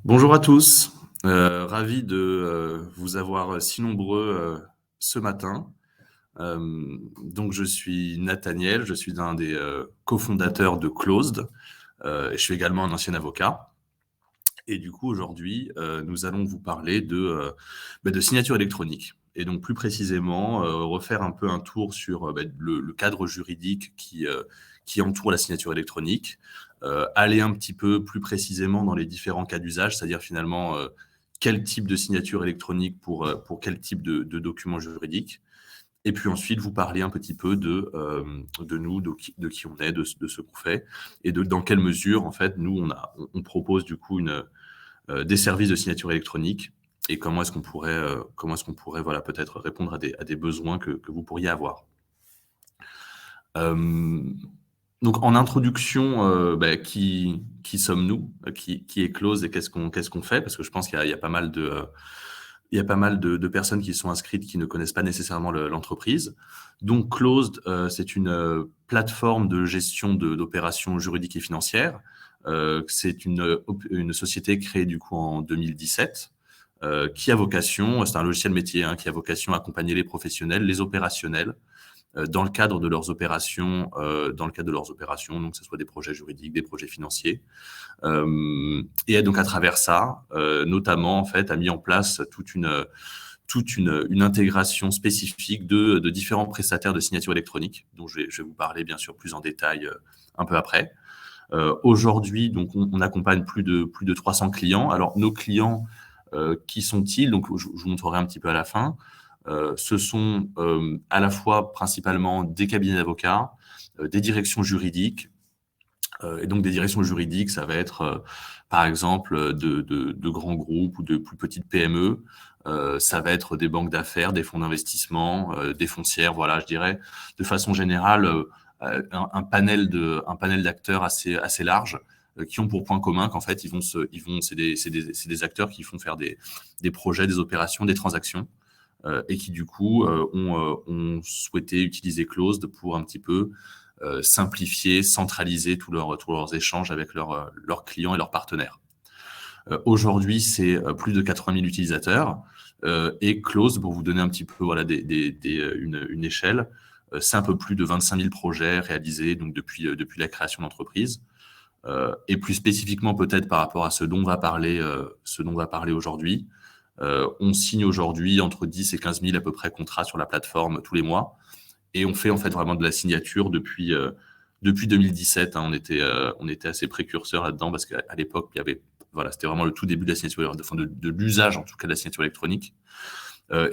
Bonjour à tous, ravi de vous avoir si nombreux ce matin. Donc je suis Nathaniel, je suis un des cofondateurs de Closed, et je suis également un ancien avocat. Et du coup aujourd'hui, nous allons vous parler de signature électronique. Et donc plus précisément, refaire un peu un tour sur le cadre juridique qui entoure la signature électronique, aller un petit peu plus précisément dans les différents cas d'usage, c'est-à-dire finalement quel type de signature électronique pour quel type de document juridique. Et puis ensuite, vous parler un petit peu de nous, de qui on est, de ce qu'on fait, et de dans quelle mesure, en fait, nous, on propose du coup des services de signature électronique et comment est-ce qu'on pourrait voilà, peut-être répondre à des besoins que vous pourriez avoir. Euh, donc en introduction, qui sommes-nous, qui est Close et qu'est-ce qu'on fait? Parce que je pense qu'il y a pas mal il y a pas mal de personnes qui sont inscrites qui ne connaissent pas nécessairement l'entreprise. Donc Closed, c'est une plateforme de gestion d'opérations juridiques et financières. C'est une société créée du coup en 2017 qui a vocation, c'est un logiciel métier, qui a vocation à accompagner les professionnels, les opérationnels, dans le cadre de leurs opérations, donc que ce soit des projets juridiques, des projets financiers. Et donc à travers ça, notamment en fait, a mis en place toute une intégration spécifique de différents prestataires de signature électronique, dont je vais vous parler bien sûr plus en détail un peu après. Aujourd'hui, donc on accompagne plus de 300 clients. Alors nos clients, qui sont-ils? Donc je vous montrerai un petit peu à la fin. Ce sont à la fois principalement des cabinets d'avocats, des directions juridiques. Et donc des directions juridiques, ça va être par exemple de grands groupes ou de plus petites PME. Ça va être des banques d'affaires, des fonds d'investissement, des foncières, voilà, je dirais, de façon générale, un panel d'acteurs assez large, qui ont pour point commun qu'en fait, c'est des acteurs qui font faire des projets, des opérations, des transactions, et qui du coup ont souhaité utiliser Closed pour un petit peu simplifier, centraliser tous leurs échanges avec leurs clients et leurs partenaires. Aujourd'hui, c'est plus de 80 000 utilisateurs, et Close, pour vous donner un petit peu voilà, une échelle, c'est un peu plus de 25 000 projets réalisés donc, depuis la création d'entreprise. Et plus spécifiquement peut-être par rapport à ce dont on va parler aujourd'hui, on signe aujourd'hui entre 10 et 15 000 à peu près contrats sur la plateforme tous les mois. Et on fait en fait vraiment de la signature depuis 2017. On était assez précurseurs là-dedans parce qu'à l'époque, voilà, c'était vraiment le tout début de la signature, de l'usage en tout cas de la signature électronique.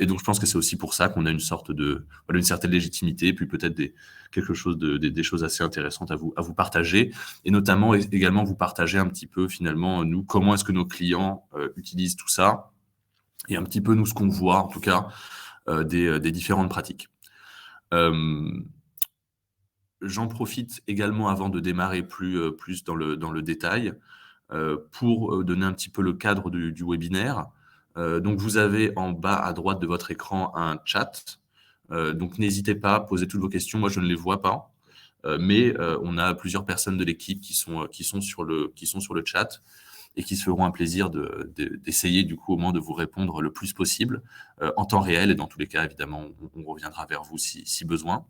Et donc je pense que c'est aussi pour ça qu'on a une certaine légitimité, puis peut-être des choses assez intéressantes à vous partager, et notamment également vous partager un petit peu finalement nous comment est-ce que nos clients utilisent tout ça, et un petit peu nous ce qu'on voit en tout cas des différentes pratiques. Euh, J'en profite également avant de démarrer plus dans le détail, pour donner un petit peu le cadre du webinaire. Donc, vous avez en bas à droite de votre écran un chat. Donc, n'hésitez pas à poser toutes vos questions. Moi, je ne les vois pas, mais on a plusieurs personnes de l'équipe qui sont sur le chat et qui se feront un plaisir d'essayer du coup au moins de vous répondre le plus possible en temps réel. Et dans tous les cas, évidemment, on reviendra vers vous si besoin.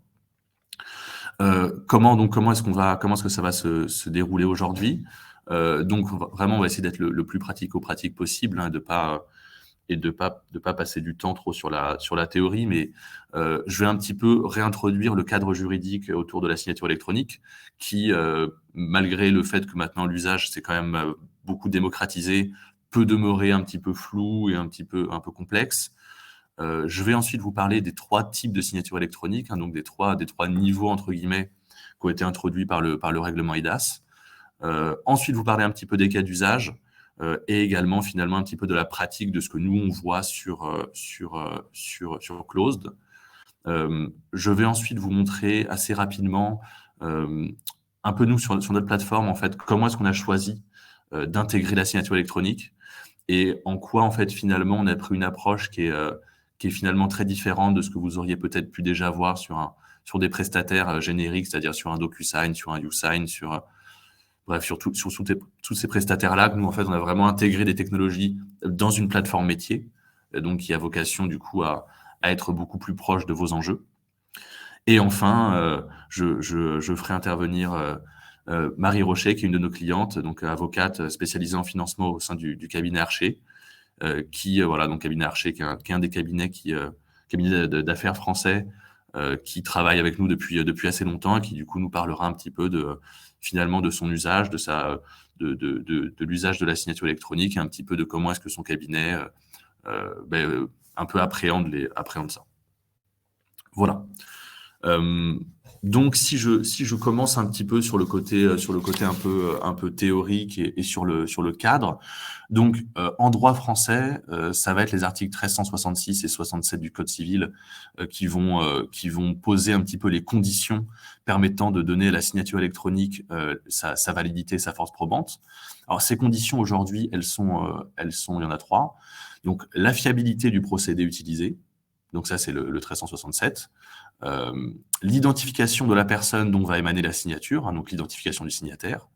Comment comment est-ce que ça va se dérouler aujourd'hui? Donc vraiment, on va essayer d'être le plus pratico-pratique possible, de pas passer du temps trop sur la théorie, mais je vais un petit peu réintroduire le cadre juridique autour de la signature électronique, qui, malgré le fait que maintenant l'usage s'est quand même beaucoup démocratisé, peut demeurer un petit peu flou et un peu complexe. Je vais ensuite vous parler des 3 types de signature électronique, donc des trois niveaux entre guillemets qui ont été introduits par le règlement eIDAS. Ensuite, vous parler un petit peu des cas d'usage, et également finalement un petit peu de la pratique de ce que nous on voit sur Closed. Je vais ensuite vous montrer assez rapidement un peu nous sur notre plateforme en fait comment est-ce qu'on a choisi d'intégrer la signature électronique, et en quoi en fait finalement on a pris une approche qui est finalement très différente de ce que vous auriez peut-être pu déjà voir sur des prestataires génériques, c'est-à-dire sur un DocuSign, sur un YouSign, bref, sur tous ces prestataires-là, nous, en fait, on a vraiment intégré des technologies dans une plateforme métier, donc qui a vocation, du coup, à être beaucoup plus proche de vos enjeux. Et enfin, je ferai intervenir Marie Rocher, qui est une de nos clientes, donc avocate spécialisée en financement au sein du cabinet Archer, voilà, donc cabinet Archer, qui est un des cabinets d'affaires français, qui travaille avec nous depuis assez longtemps et qui du coup nous parlera un petit peu finalement de son usage, de l'usage de la signature électronique et un petit peu de comment est-ce que son cabinet un peu appréhende ça. Voilà. Donc si je commence un petit peu sur le côté un peu théorique et sur le cadre. Donc en droit français, ça va être les articles 1366 et 67 du Code civil qui vont poser un petit peu les conditions permettant de donner à la signature électronique sa validité, sa force probante. Alors ces conditions aujourd'hui, il y en a 3. Donc la fiabilité du procédé utilisé. Donc ça c'est le 1367. L'identification de la personne dont va émaner la signature, donc l'identification du signataire,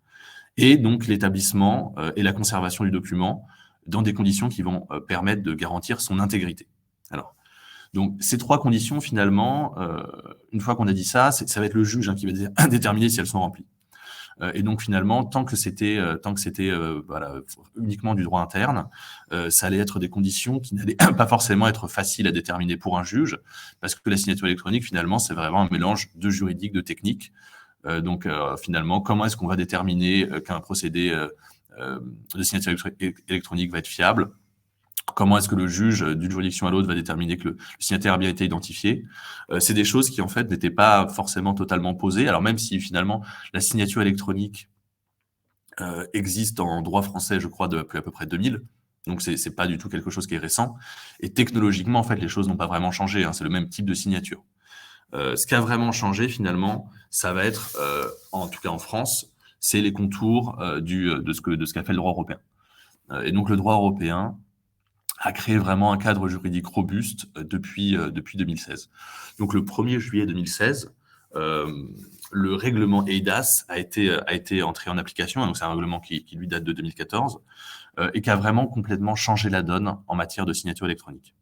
et donc l'établissement et la conservation du document dans des conditions qui vont permettre de garantir son intégrité. Alors, donc ces 3 conditions, finalement, une fois qu'on a dit ça, ça va être le juge qui va déterminer si elles sont remplies. Et donc finalement, tant que c'était voilà, uniquement du droit interne, ça allait être des conditions qui n'allaient pas forcément être faciles à déterminer pour un juge, parce que la signature électronique, finalement, c'est vraiment un mélange de juridique, de technique. Donc finalement, comment est-ce qu'on va déterminer qu'un procédé de signature électronique va être fiable? Comment est-ce que le juge, d'une juridiction à l'autre, va déterminer que le signataire a bien été identifié? C'est des choses qui, en fait, n'étaient pas forcément totalement posées. Alors même si, finalement, la signature électronique existe en droit français, je crois, depuis à peu près 2000. Donc, c'est pas du tout quelque chose qui est récent. Et technologiquement, en fait, les choses n'ont pas vraiment changé. C'est le même type de signature. Ce qui a vraiment changé, finalement, ça va être, en tout cas en France, c'est les contours de ce qu'a fait le droit européen. Et donc, le droit européen a créé vraiment un cadre juridique robuste depuis 2016. Donc le 1er juillet 2016, le règlement eIDAS a été entré en application. Donc c'est un règlement qui lui date de 2014 et qui a vraiment complètement changé la donne en matière de signature électronique.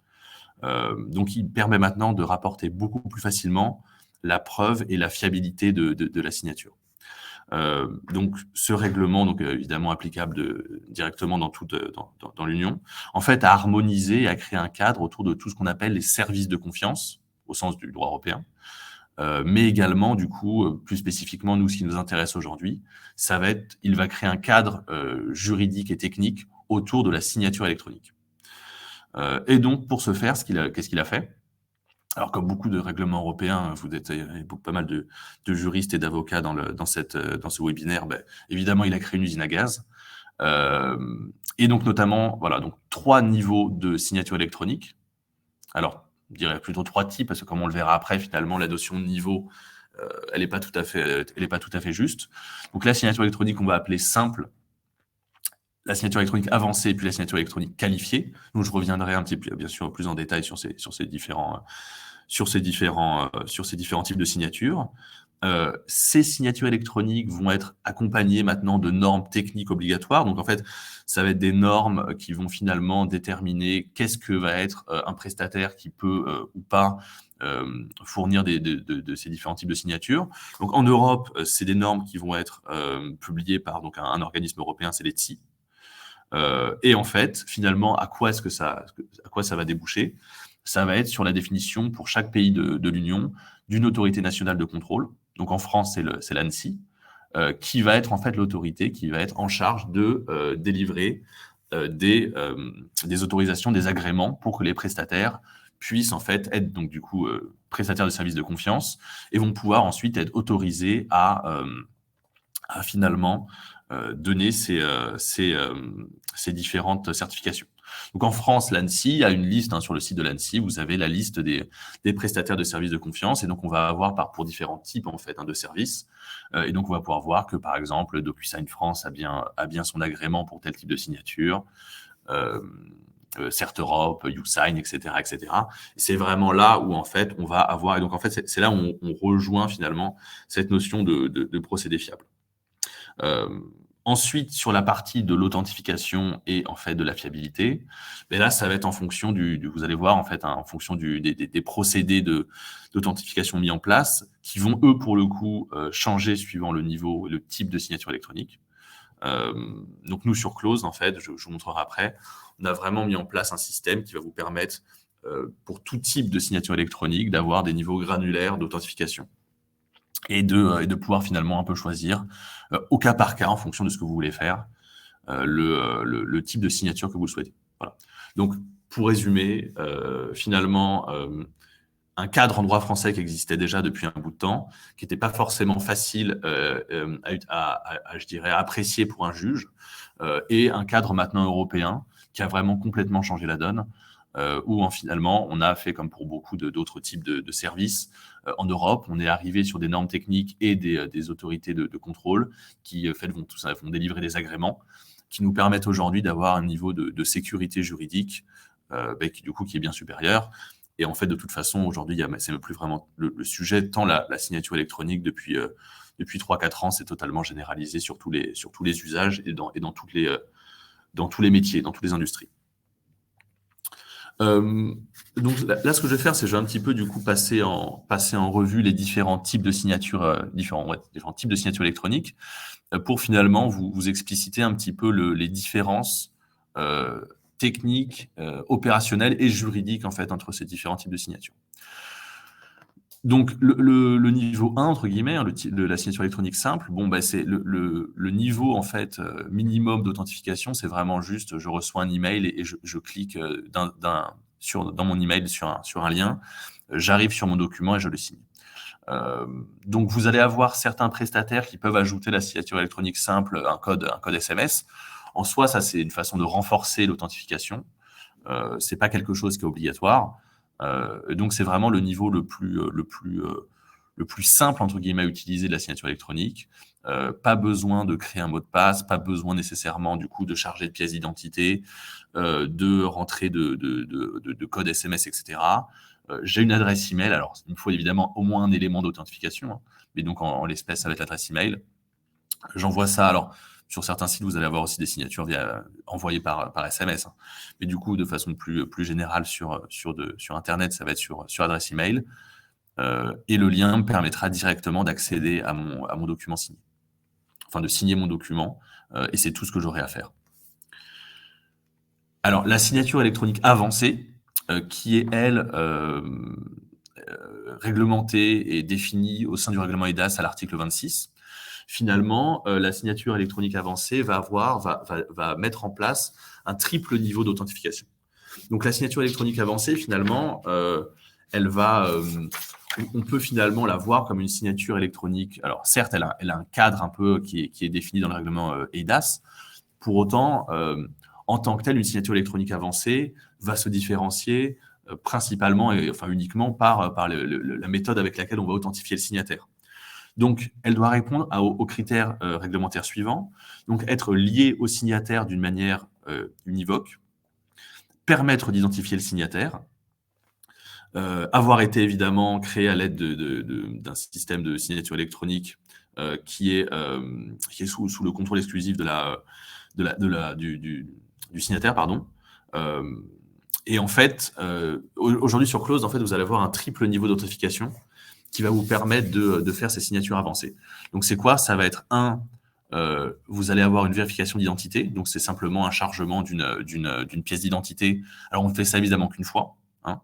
Donc il permet maintenant de rapporter beaucoup plus facilement la preuve et la fiabilité de la signature. Donc ce règlement, donc évidemment applicable directement dans l'Union, en fait a harmonisé et a créé un cadre autour de tout ce qu'on appelle les services de confiance au sens du droit européen, mais également du coup plus spécifiquement nous ce qui nous intéresse aujourd'hui, il va créer un cadre juridique et technique autour de la signature électronique. Et donc pour ce faire, qu'est-ce qu'il a fait? Alors, comme beaucoup de règlements européens, il y a pas mal de juristes et d'avocats dans ce webinaire. Évidemment, il a créé une usine à gaz. Et donc, notamment, voilà, donc 3 niveaux de signature électronique. Alors, je dirais plutôt 3 types, parce que comme on le verra après, finalement, la notion de niveau, elle n'est pas tout à fait juste. Donc, la signature électronique, on va appeler simple, la signature électronique avancée, puis la signature électronique qualifiée. Donc, je reviendrai un petit peu, bien sûr, plus en détail sur ces différents types de signatures. Ces signatures électroniques vont être accompagnées maintenant de normes techniques obligatoires. Donc, en fait, ça va être des normes qui vont finalement déterminer qu'est-ce que va être un prestataire qui peut ou pas fournir de ces différents types de signatures. Donc, en Europe, c'est des normes qui vont être publiées par donc, un organisme européen, c'est l'ETSI. Et en fait, finalement, à quoi ça va déboucher? Ça va être sur la définition pour chaque pays de l'Union d'une autorité nationale de contrôle. Donc en France, c'est l'ANSSI, qui va être en fait l'autorité qui va être en charge de délivrer des autorisations, des agréments pour que les prestataires puissent en fait être donc du coup prestataires de services de confiance et vont pouvoir ensuite être autorisés à finalement donner ces différentes certifications. Donc en France, l'ANSSI a une liste sur le site de l'ANSSI. Vous avez la liste des prestataires de services de confiance, et donc on va avoir pour différents types en fait de services. Et donc on va pouvoir voir que par exemple DocuSign France a bien son agrément pour tel type de signature. CertEurope, YouSign, etc., etc. Et c'est vraiment là où en fait on va avoir, et donc en fait c'est là où on rejoint finalement cette notion de procédé fiable. Ensuite, sur la partie de l'authentification et en fait de la fiabilité, mais là, ça va être en fonction vous allez voir en fait, hein, en fonction des procédés d'authentification mis en place, qui vont eux pour le coup changer suivant le niveau, le type de signature électronique. Donc nous sur Close, en fait, je vous montrerai après, on a vraiment mis en place un système qui va vous permettre pour tout type de signature électronique d'avoir des niveaux granulaires d'authentification et de pouvoir finalement un peu choisir au cas par cas en fonction de ce que vous voulez faire le type de signature que vous souhaitez. Voilà. Donc pour résumer, finalement un cadre en droit français qui existait déjà depuis un bout de temps, qui n'était pas forcément facile je dirais, à apprécier pour un juge, et un cadre maintenant européen qui a vraiment complètement changé la donne, où finalement on a fait comme pour beaucoup d'autres types de services. En Europe, on est arrivé sur des normes techniques et des autorités de contrôle qui vont délivrer des agréments qui nous permettent aujourd'hui d'avoir un niveau de sécurité juridique qui est bien supérieur. Et en fait, de toute façon, aujourd'hui, c'est même plus vraiment le sujet, tant la signature électronique depuis 3-4 ans, c'est totalement généralisé sur tous les usages et dans tous les métiers, dans toutes les industries. Donc là, ce que je vais faire, c'est je vais un petit peu du coup passer en revue les différents types de signatures, différents types de signatures électroniques, pour finalement vous expliciter un petit peu les différences techniques, opérationnelles et juridiques en fait entre ces différents types de signatures. Donc le niveau 1 entre guillemets, hein, de la signature électronique simple, c'est le niveau en fait minimum d'authentification, c'est vraiment juste je reçois un email et je clique dans mon email sur un lien, j'arrive sur mon document et je le signe. Donc vous allez avoir certains prestataires qui peuvent ajouter la signature électronique simple, un code SMS. En soi, ça c'est une façon de renforcer l'authentification. C'est pas quelque chose qui est obligatoire. Donc c'est vraiment le niveau le plus simple entre guillemets à utiliser de la signature électronique. Pas besoin de créer un mot de passe, pas besoin nécessairement du coup de charger de pièces d'identité, de rentrer de code SMS, etc. J'ai une adresse email. Alors il me faut évidemment au moins un élément d'authentification, hein, mais donc en l'espèce ça va être l'adresse email. J'envoie ça. Alors sur certains sites, vous allez avoir aussi des signatures envoyées par SMS. Hein. Mais du coup, de façon plus générale sur Internet, ça va être sur adresse email. Et le lien me permettra directement d'accéder à mon document signé. Enfin, de signer mon document. Et c'est tout ce que j'aurai à faire. Alors, la signature électronique avancée, qui est, elle, réglementée et définie au sein du règlement EIDAS à l'article 26. Finalement, la signature électronique avancée va mettre en place un triple niveau d'authentification. Donc, la signature électronique avancée, finalement, on peut finalement la voir comme une signature électronique. Alors, certes, elle a un cadre un peu qui est défini dans le règlement EIDAS. Pour autant, en tant que telle, une signature électronique avancée va se différencier principalement et enfin uniquement par la méthode avec laquelle on va authentifier le signataire. Donc, elle doit répondre aux critères réglementaires suivants. Donc, être liée au signataire d'une manière univoque, permettre d'identifier le signataire, avoir été évidemment créé à l'aide d'un système de signature électronique qui est sous le contrôle exclusif du signataire, pardon. Et en fait, aujourd'hui sur Close, en fait, vous allez avoir un triple niveau d'authentification qui va vous permettre de faire ces signatures avancées. Donc, c'est quoi? Ça va être vous allez avoir une vérification d'identité. Donc, c'est simplement un chargement d'une pièce d'identité. Alors, on ne fait ça évidemment qu'une fois, hein,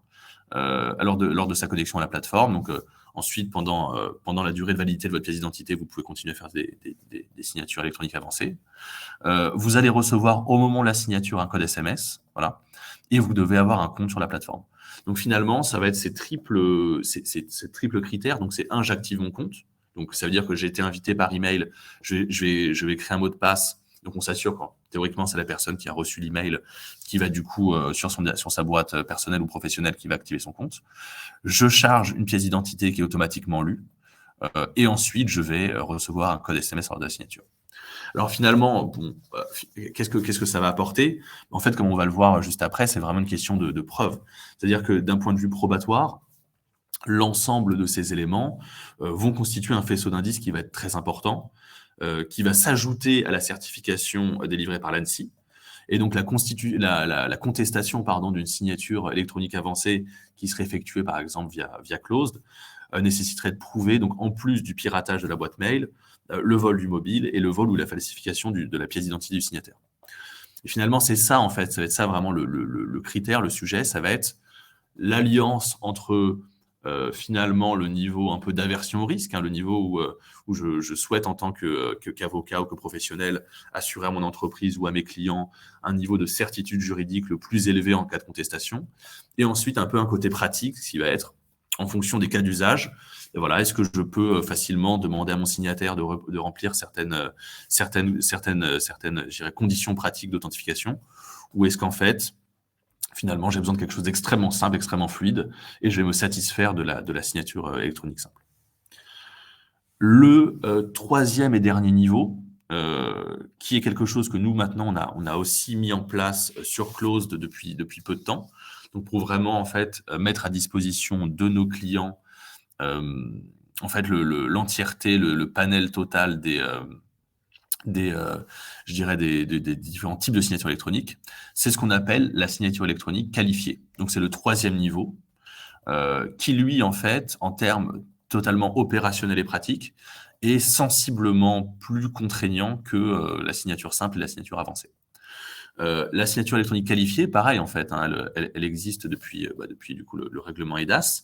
lors de sa connexion à la plateforme. Donc, ensuite, pendant la durée de validité de votre pièce d'identité, vous pouvez continuer à faire des signatures électroniques avancées. Vous allez recevoir au moment de la signature un code SMS, voilà, et vous devez avoir un compte sur la plateforme. Donc finalement, ça va être ces triples critères. Donc c'est j'active mon compte. Donc ça veut dire que j'ai été invité par email, je vais créer un mot de passe. Donc on s'assure que théoriquement c'est la personne qui a reçu l'email qui va du coup sur sa boîte personnelle ou professionnelle qui va activer son compte. Je charge une pièce d'identité qui est automatiquement lue et ensuite je vais recevoir un code SMS lors de la signature. Alors finalement, qu'est-ce que ça va apporter? En fait, comme on va le voir juste après, c'est vraiment une question de preuve. C'est-à-dire que d'un point de vue probatoire, l'ensemble de ces éléments vont constituer un faisceau d'indices qui va être très important qui va s'ajouter à la certification délivrée par l'ANSSI. Et donc la contestation d'une signature électronique avancée qui serait effectuée par exemple via Closed nécessiterait de prouver, donc en plus du piratage de la boîte mail, le vol du mobile et le vol ou la falsification de la pièce d'identité du signataire. Et finalement, c'est ça en fait, ça va être ça vraiment le critère, le sujet, ça va être l'alliance entre finalement le niveau un peu d'aversion au risque, le niveau où je souhaite en tant qu'avocat ou que professionnel assurer à mon entreprise ou à mes clients un niveau de certitude juridique le plus élevé en cas de contestation, et ensuite un peu un côté pratique, ce qui va être en fonction des cas d'usage. Et voilà, est-ce que je peux facilement demander à mon signataire de remplir certaines je dirais, conditions pratiques d'authentification, ou est-ce qu'en fait finalement, j'ai besoin de quelque chose d'extrêmement simple, extrêmement fluide, et je vais me satisfaire de la signature électronique simple. Le troisième et dernier niveau, qui est quelque chose que nous, maintenant, on a aussi mis en place sur Closed depuis peu de temps, donc pour vraiment, en fait, mettre à disposition de nos clients, en fait, l'entièreté, le panel total je dirais des différents types de signatures électroniques, c'est ce qu'on appelle la signature électronique qualifiée. Donc c'est le troisième niveau, qui lui, en fait, en termes totalement opérationnels et pratiques, est sensiblement plus contraignant que la signature simple et la signature avancée. La signature électronique qualifiée, pareil en fait, elle existe depuis du coup le règlement EIDAS.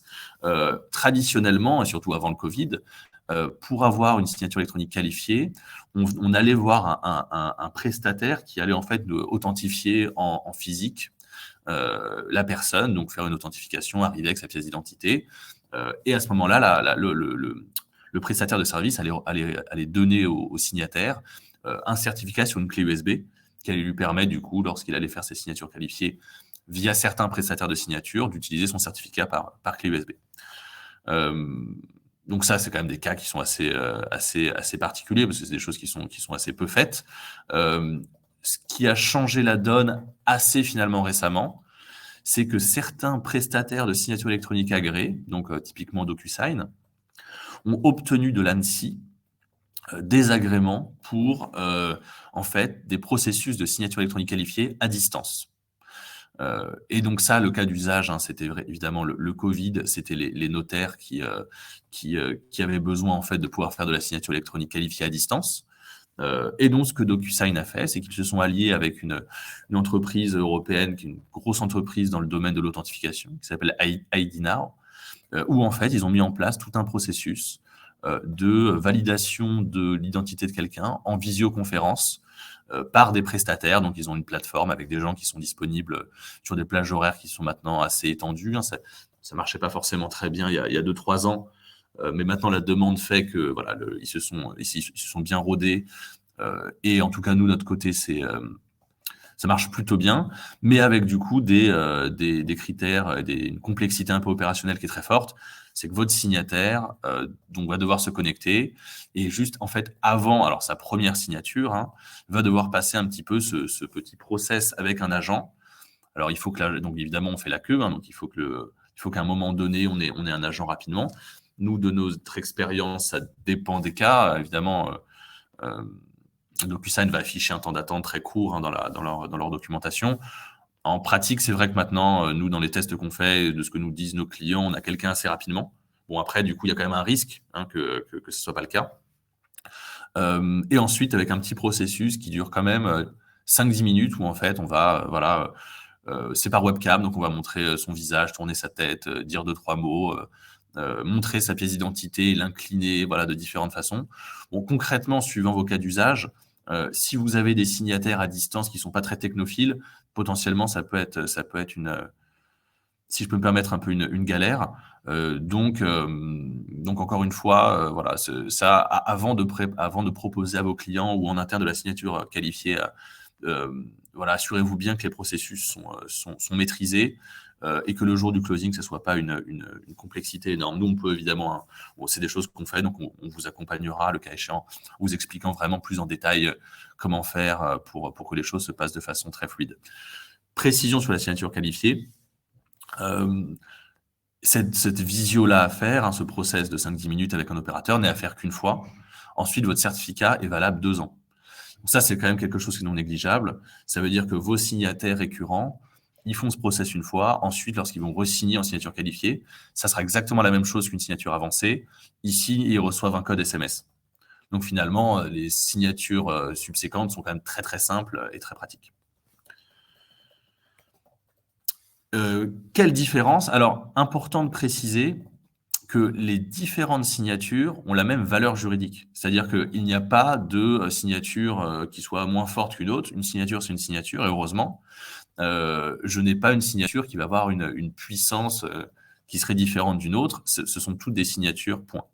Traditionnellement, et surtout avant le Covid, pour avoir une signature électronique qualifiée, on allait voir un prestataire qui allait en fait authentifier en physique la personne, donc faire une authentification, arriver avec sa pièce d'identité. Et à ce moment-là, le prestataire de service allait donner au signataire un certificat sur une clé USB qui allait lui permettre, du coup, lorsqu'il allait faire ses signatures qualifiées via certains prestataires de signature, d'utiliser son certificat par clé USB. Donc ça, c'est quand même des cas qui sont assez particuliers, parce que c'est des choses qui sont assez peu faites. Ce qui a changé la donne assez finalement récemment, c'est que certains prestataires de signature électronique agréés, donc typiquement DocuSign, ont obtenu de l'ANSSI des agréments pour en fait des processus de signature électronique qualifiée à distance. Et donc ça, le cas d'usage, c'était évidemment le Covid, c'était les notaires qui avaient besoin en fait de pouvoir faire de la signature électronique qualifiée à distance. Et donc, ce que DocuSign a fait, c'est qu'ils se sont alliés avec une entreprise européenne, qui est une grosse entreprise dans le domaine de l'authentification, qui s'appelle IDNow, où en fait, ils ont mis en place tout un processus de validation de l'identité de quelqu'un en visioconférence par des prestataires. Donc, ils ont une plateforme avec des gens qui sont disponibles sur des plages horaires qui sont maintenant assez étendues. Ça ne marchait pas forcément très bien il y a 2-3 ans. Mais maintenant, la demande fait que voilà, ils se sont bien rodés. Et en tout cas, nous, notre côté, ça marche plutôt bien, mais avec du coup des critères, une complexité un peu opérationnelle qui est très forte. C'est que votre signataire donc va devoir se connecter et juste en fait avant alors sa première signature va devoir passer un petit peu ce petit process avec un agent. Alors il faut que donc évidemment on fait la queue, donc il faut qu'à un moment donné on ait un agent rapidement. Nous, de notre expérience, ça dépend des cas. Évidemment, DocuSign va afficher un temps d'attente très court dans leur documentation. En pratique, c'est vrai que maintenant, nous, dans les tests qu'on fait, de ce que nous disent nos clients, on a quelqu'un assez rapidement. Bon, après, du coup, il y a quand même un risque que ce ne soit pas le cas. Et ensuite, avec un petit processus qui dure quand même 5-10 minutes, où en fait, on va, c'est par webcam, donc on va montrer son visage, tourner sa tête, dire 2-3 mots, montrer sa pièce d'identité, l'incliner, voilà, de différentes façons. Bon, concrètement, suivant vos cas d'usage, si vous avez des signataires à distance qui ne sont pas très technophiles, potentiellement, ça peut être si je peux me permettre, un peu une galère. Donc encore une fois, voilà, ça, avant de proposer à vos clients ou en interne de la signature qualifiée, voilà, assurez-vous bien que les processus sont maîtrisés et que le jour du closing, ce ne soit pas une complexité énorme. Nous, on peut évidemment, c'est des choses qu'on fait, donc on vous accompagnera, le cas échéant, en vous expliquant vraiment plus en détail comment faire pour que les choses se passent de façon très fluide. Précision sur la signature qualifiée. Cette visio-là à faire, ce process de 5-10 minutes avec un opérateur, n'est à faire qu'une fois. Ensuite, votre certificat est valable 2 ans. Donc ça, c'est quand même quelque chose qui est non négligeable. Ça veut dire que vos signataires récurrents, ils font ce process une fois. Ensuite, lorsqu'ils vont re-signer en signature qualifiée, ça sera exactement la même chose qu'une signature avancée. Ici, ils reçoivent un code SMS. Donc finalement, les signatures subséquentes sont quand même très très simples et très pratiques. Quelle différence? Alors, important de préciser que les différentes signatures ont la même valeur juridique. C'est-à-dire qu'il n'y a pas de signature qui soit moins forte qu'une autre. Une signature, c'est une signature, et heureusement. Je n'ai pas une signature qui va avoir une puissance qui serait différente d'une autre. Ce sont toutes des signatures, point.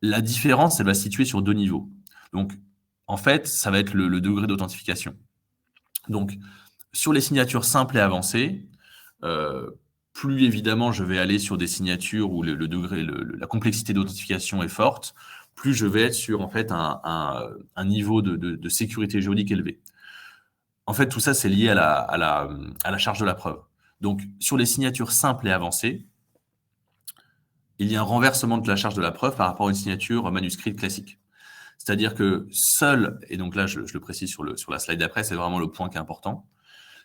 La différence, elle va se situer sur 2 niveaux. Donc, en fait, ça va être le degré d'authentification. Donc, sur les signatures simples et avancées, plus évidemment je vais aller sur des signatures où le degré, la complexité d'authentification est forte, plus je vais être sur en fait un niveau de sécurité juridique élevé. En fait, tout ça, c'est lié à la charge de la preuve. Donc, sur les signatures simples et avancées, il y a un renversement de la charge de la preuve par rapport à une signature manuscrite classique. C'est-à-dire que seule, et donc là je le précise sur la slide d'après, c'est vraiment le point qui est important,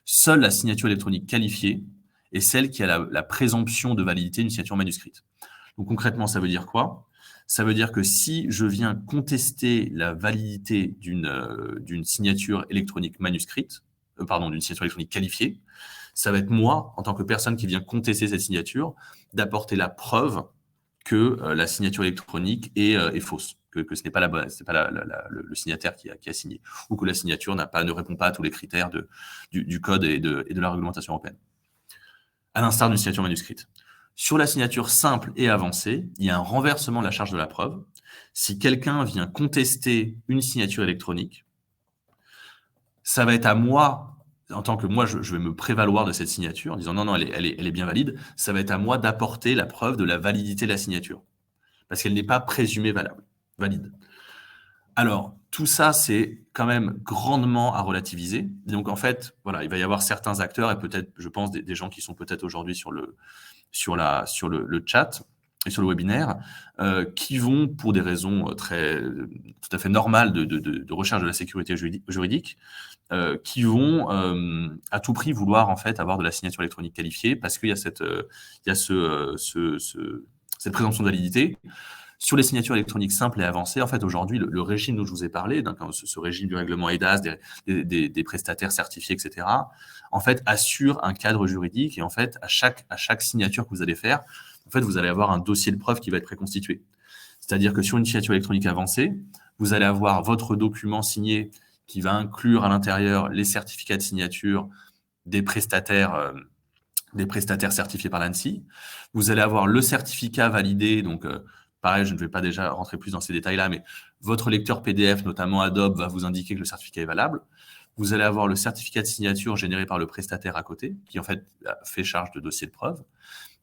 seule la signature électronique qualifiée est celle qui a la présomption de validité d'une signature manuscrite. Donc concrètement, ça veut dire quoi? Ça veut dire que si je viens contester la validité d'une signature électronique manuscrite, d'une signature électronique qualifiée, ça va être moi, en tant que personne qui vient contester cette signature, d'apporter la preuve que la signature électronique est fausse, que ce n'est pas, le signataire qui a signé, ou que la signature ne répond pas à tous les critères du code et de la réglementation européenne, à l'instar d'une signature manuscrite. Sur la signature simple et avancée, il y a un renversement de la charge de la preuve. Si quelqu'un vient contester une signature électronique, ça va être à moi, en tant que moi, je vais me prévaloir de cette signature en disant non, elle est bien valide. Ça va être à moi d'apporter la preuve de la validité de la signature parce qu'elle n'est pas présumée valide. Alors, tout ça, c'est quand même grandement à relativiser. Donc, en fait, voilà, il va y avoir certains acteurs et peut-être, je pense, des gens qui sont peut-être aujourd'hui sur le chat et sur le webinaire, qui vont, pour des raisons tout à fait normales de recherche de la sécurité juridique, qui vont à tout prix vouloir en fait avoir de la signature électronique qualifiée parce qu'il y a cette présomption de validité. Sur les signatures électroniques simples et avancées, en fait, aujourd'hui, le régime dont je vous ai parlé, donc, ce régime du règlement EIDAS, des prestataires certifiés, etc., en fait, assure un cadre juridique et en fait, à chaque signature que vous allez faire, en fait, vous allez avoir un dossier de preuve qui va être préconstitué. C'est-à-dire que sur une signature électronique avancée, vous allez avoir votre document signé qui va inclure à l'intérieur les certificats de signature des prestataires certifiés par l'ANSSI. Vous allez avoir le certificat validé, donc pareil, je ne vais pas déjà rentrer plus dans ces détails-là, mais votre lecteur PDF, notamment Adobe, va vous indiquer que le certificat est valable. Vous allez avoir le certificat de signature généré par le prestataire à côté, qui en fait fait charge de dossier de preuve.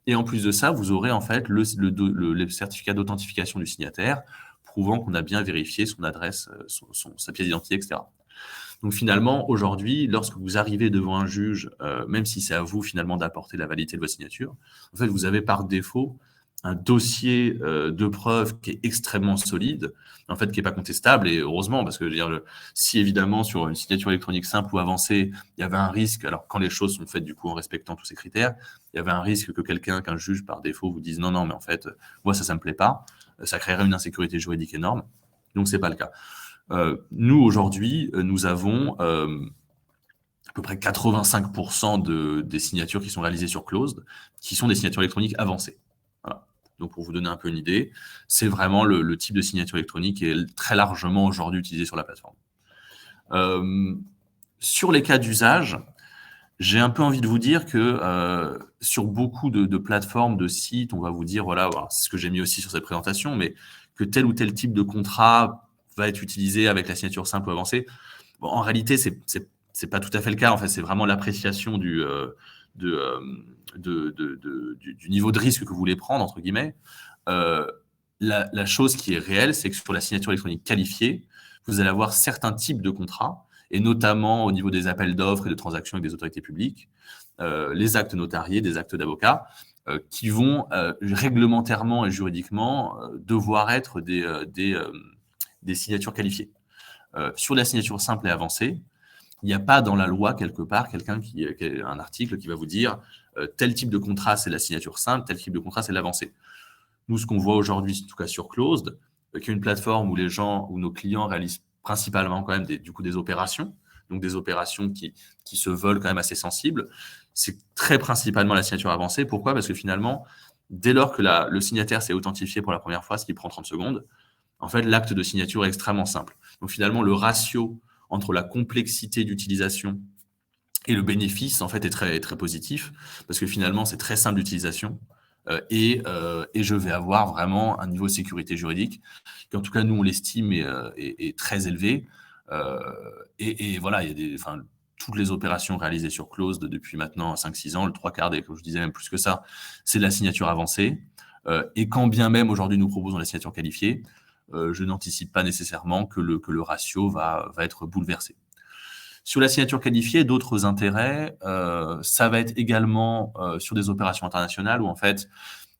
Et en plus de ça, vous aurez en fait le certificat d'authentification du signataire, prouvant qu'on a bien vérifié son adresse, sa pièce d'identité, etc. Donc finalement, aujourd'hui, lorsque vous arrivez devant un juge, même si c'est à vous finalement d'apporter la validité de votre signature, en fait, vous avez par défaut un dossier de preuves qui est extrêmement solide, en fait, qui n'est pas contestable, et heureusement, parce que je veux dire, si évidemment sur une signature électronique simple ou avancée, il y avait un risque, alors quand les choses sont faites du coup en respectant tous ces critères, il y avait un risque que qu'un juge par défaut vous dise non, mais en fait, moi ça me plaît pas, ça créerait une insécurité juridique énorme, donc c'est pas le cas. Nous, aujourd'hui, nous avons à peu près 85% des signatures qui sont réalisées sur Closed, qui sont des signatures électroniques avancées. Voilà. Donc, pour vous donner un peu une idée, c'est vraiment le type de signature électronique qui est très largement aujourd'hui utilisé sur la plateforme. Sur les cas d'usage, j'ai un peu envie de vous dire que sur beaucoup de plateformes, de sites, on va vous dire, voilà, c'est ce que j'ai mis aussi sur cette présentation, mais que tel ou tel type de contrat va être utilisé avec la signature simple ou avancée. Bon, en réalité, c'est pas tout à fait le cas. En fait, c'est vraiment l'appréciation du niveau de risque que vous voulez prendre, entre guillemets. La chose qui est réelle, c'est que sur la signature électronique qualifiée, vous allez avoir certains types de contrats, et notamment au niveau des appels d'offres et de transactions avec des autorités publiques, les actes notariés, des actes d'avocat, qui vont réglementairement et juridiquement devoir être des signatures qualifiées. Sur la signature simple et avancée, il n'y a pas dans la loi quelque part un article qui va vous dire tel type de contrat c'est la signature simple, tel type de contrat c'est l'avancée. Nous, ce qu'on voit aujourd'hui, en tout cas sur Closed, qui est une plateforme où nos clients réalisent principalement quand même des opérations, donc des opérations qui se veulent quand même assez sensibles. C'est très principalement la signature avancée. Pourquoi ? Parce que finalement, dès lors que le signataire s'est authentifié pour la première fois, ce qui prend 30 secondes, en fait, l'acte de signature est extrêmement simple. Donc finalement, le ratio entre la complexité d'utilisation et le bénéfice, en fait, est très, très positif, parce que finalement, c'est très simple d'utilisation. Et je vais avoir vraiment un niveau de sécurité juridique qui, en tout cas, nous, on l'estime est très élevé. Et voilà, il y a toutes les opérations réalisées sur Closed depuis maintenant 5-6 ans, le 3/4, comme je disais, même plus que ça, c'est de la signature avancée. Et quand bien même aujourd'hui nous proposons la signature qualifiée, je n'anticipe pas nécessairement que le ratio va être bouleversé. Sur la signature qualifiée, d'autres intérêts, ça va être également sur des opérations internationales où en fait,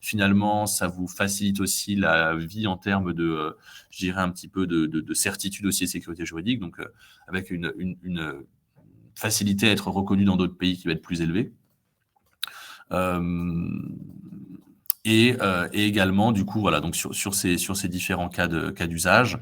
finalement, ça vous facilite aussi la vie en termes de, je dirais un petit peu de certitude aussi et de sécurité juridique, donc avec une facilité à être reconnu dans d'autres pays qui va être plus élevée. Et également, du coup, voilà, donc sur ces différents cas d'usage,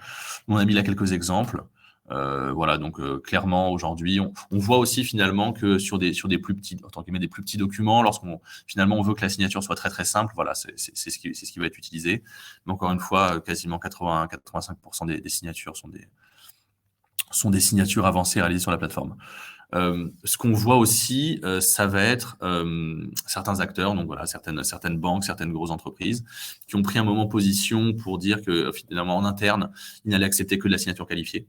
on a mis là quelques exemples. Voilà, donc clairement aujourd'hui, on voit aussi finalement que sur des plus petits, en tant que des plus petits documents, lorsqu'on finalement on veut que la signature soit très très simple, voilà, c'est ce qui va être utilisé. Mais encore une fois, quasiment 80-85% des signatures sont des signatures avancées réalisées sur la plateforme. Ce qu'on voit aussi, ça va être certains acteurs, donc voilà, certaines banques, certaines grosses entreprises, qui ont pris un moment position pour dire que finalement en interne, ils n'allaient accepter que de la signature qualifiée.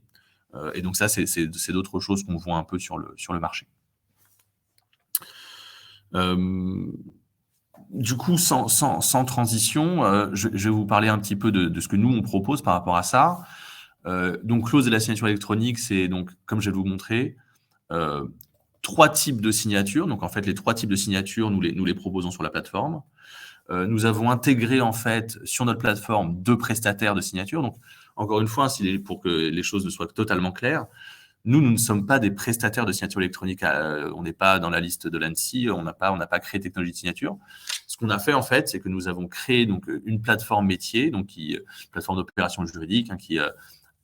Et donc ça, c'est d'autres choses qu'on voit un peu sur le marché. Du coup, sans transition, je vais vous parler un petit peu de ce que nous, on propose par rapport à ça. Donc, Closed et la signature électronique, c'est donc, comme je vais vous montrer, 3 types de signatures. Donc, en fait, les 3 types de signatures, nous les proposons sur la plateforme. Nous avons intégré, en fait, sur notre plateforme, 2 prestataires de signature. Donc, encore une fois, pour que les choses ne soient totalement claires, nous ne sommes pas des prestataires de signature électronique. On n'est pas dans la liste de l'ANSSI, on n'a pas créé technologie de signature. Ce qu'on a fait, en fait, c'est que nous avons créé donc, une plateforme métier, donc une plateforme d'opération juridique, qui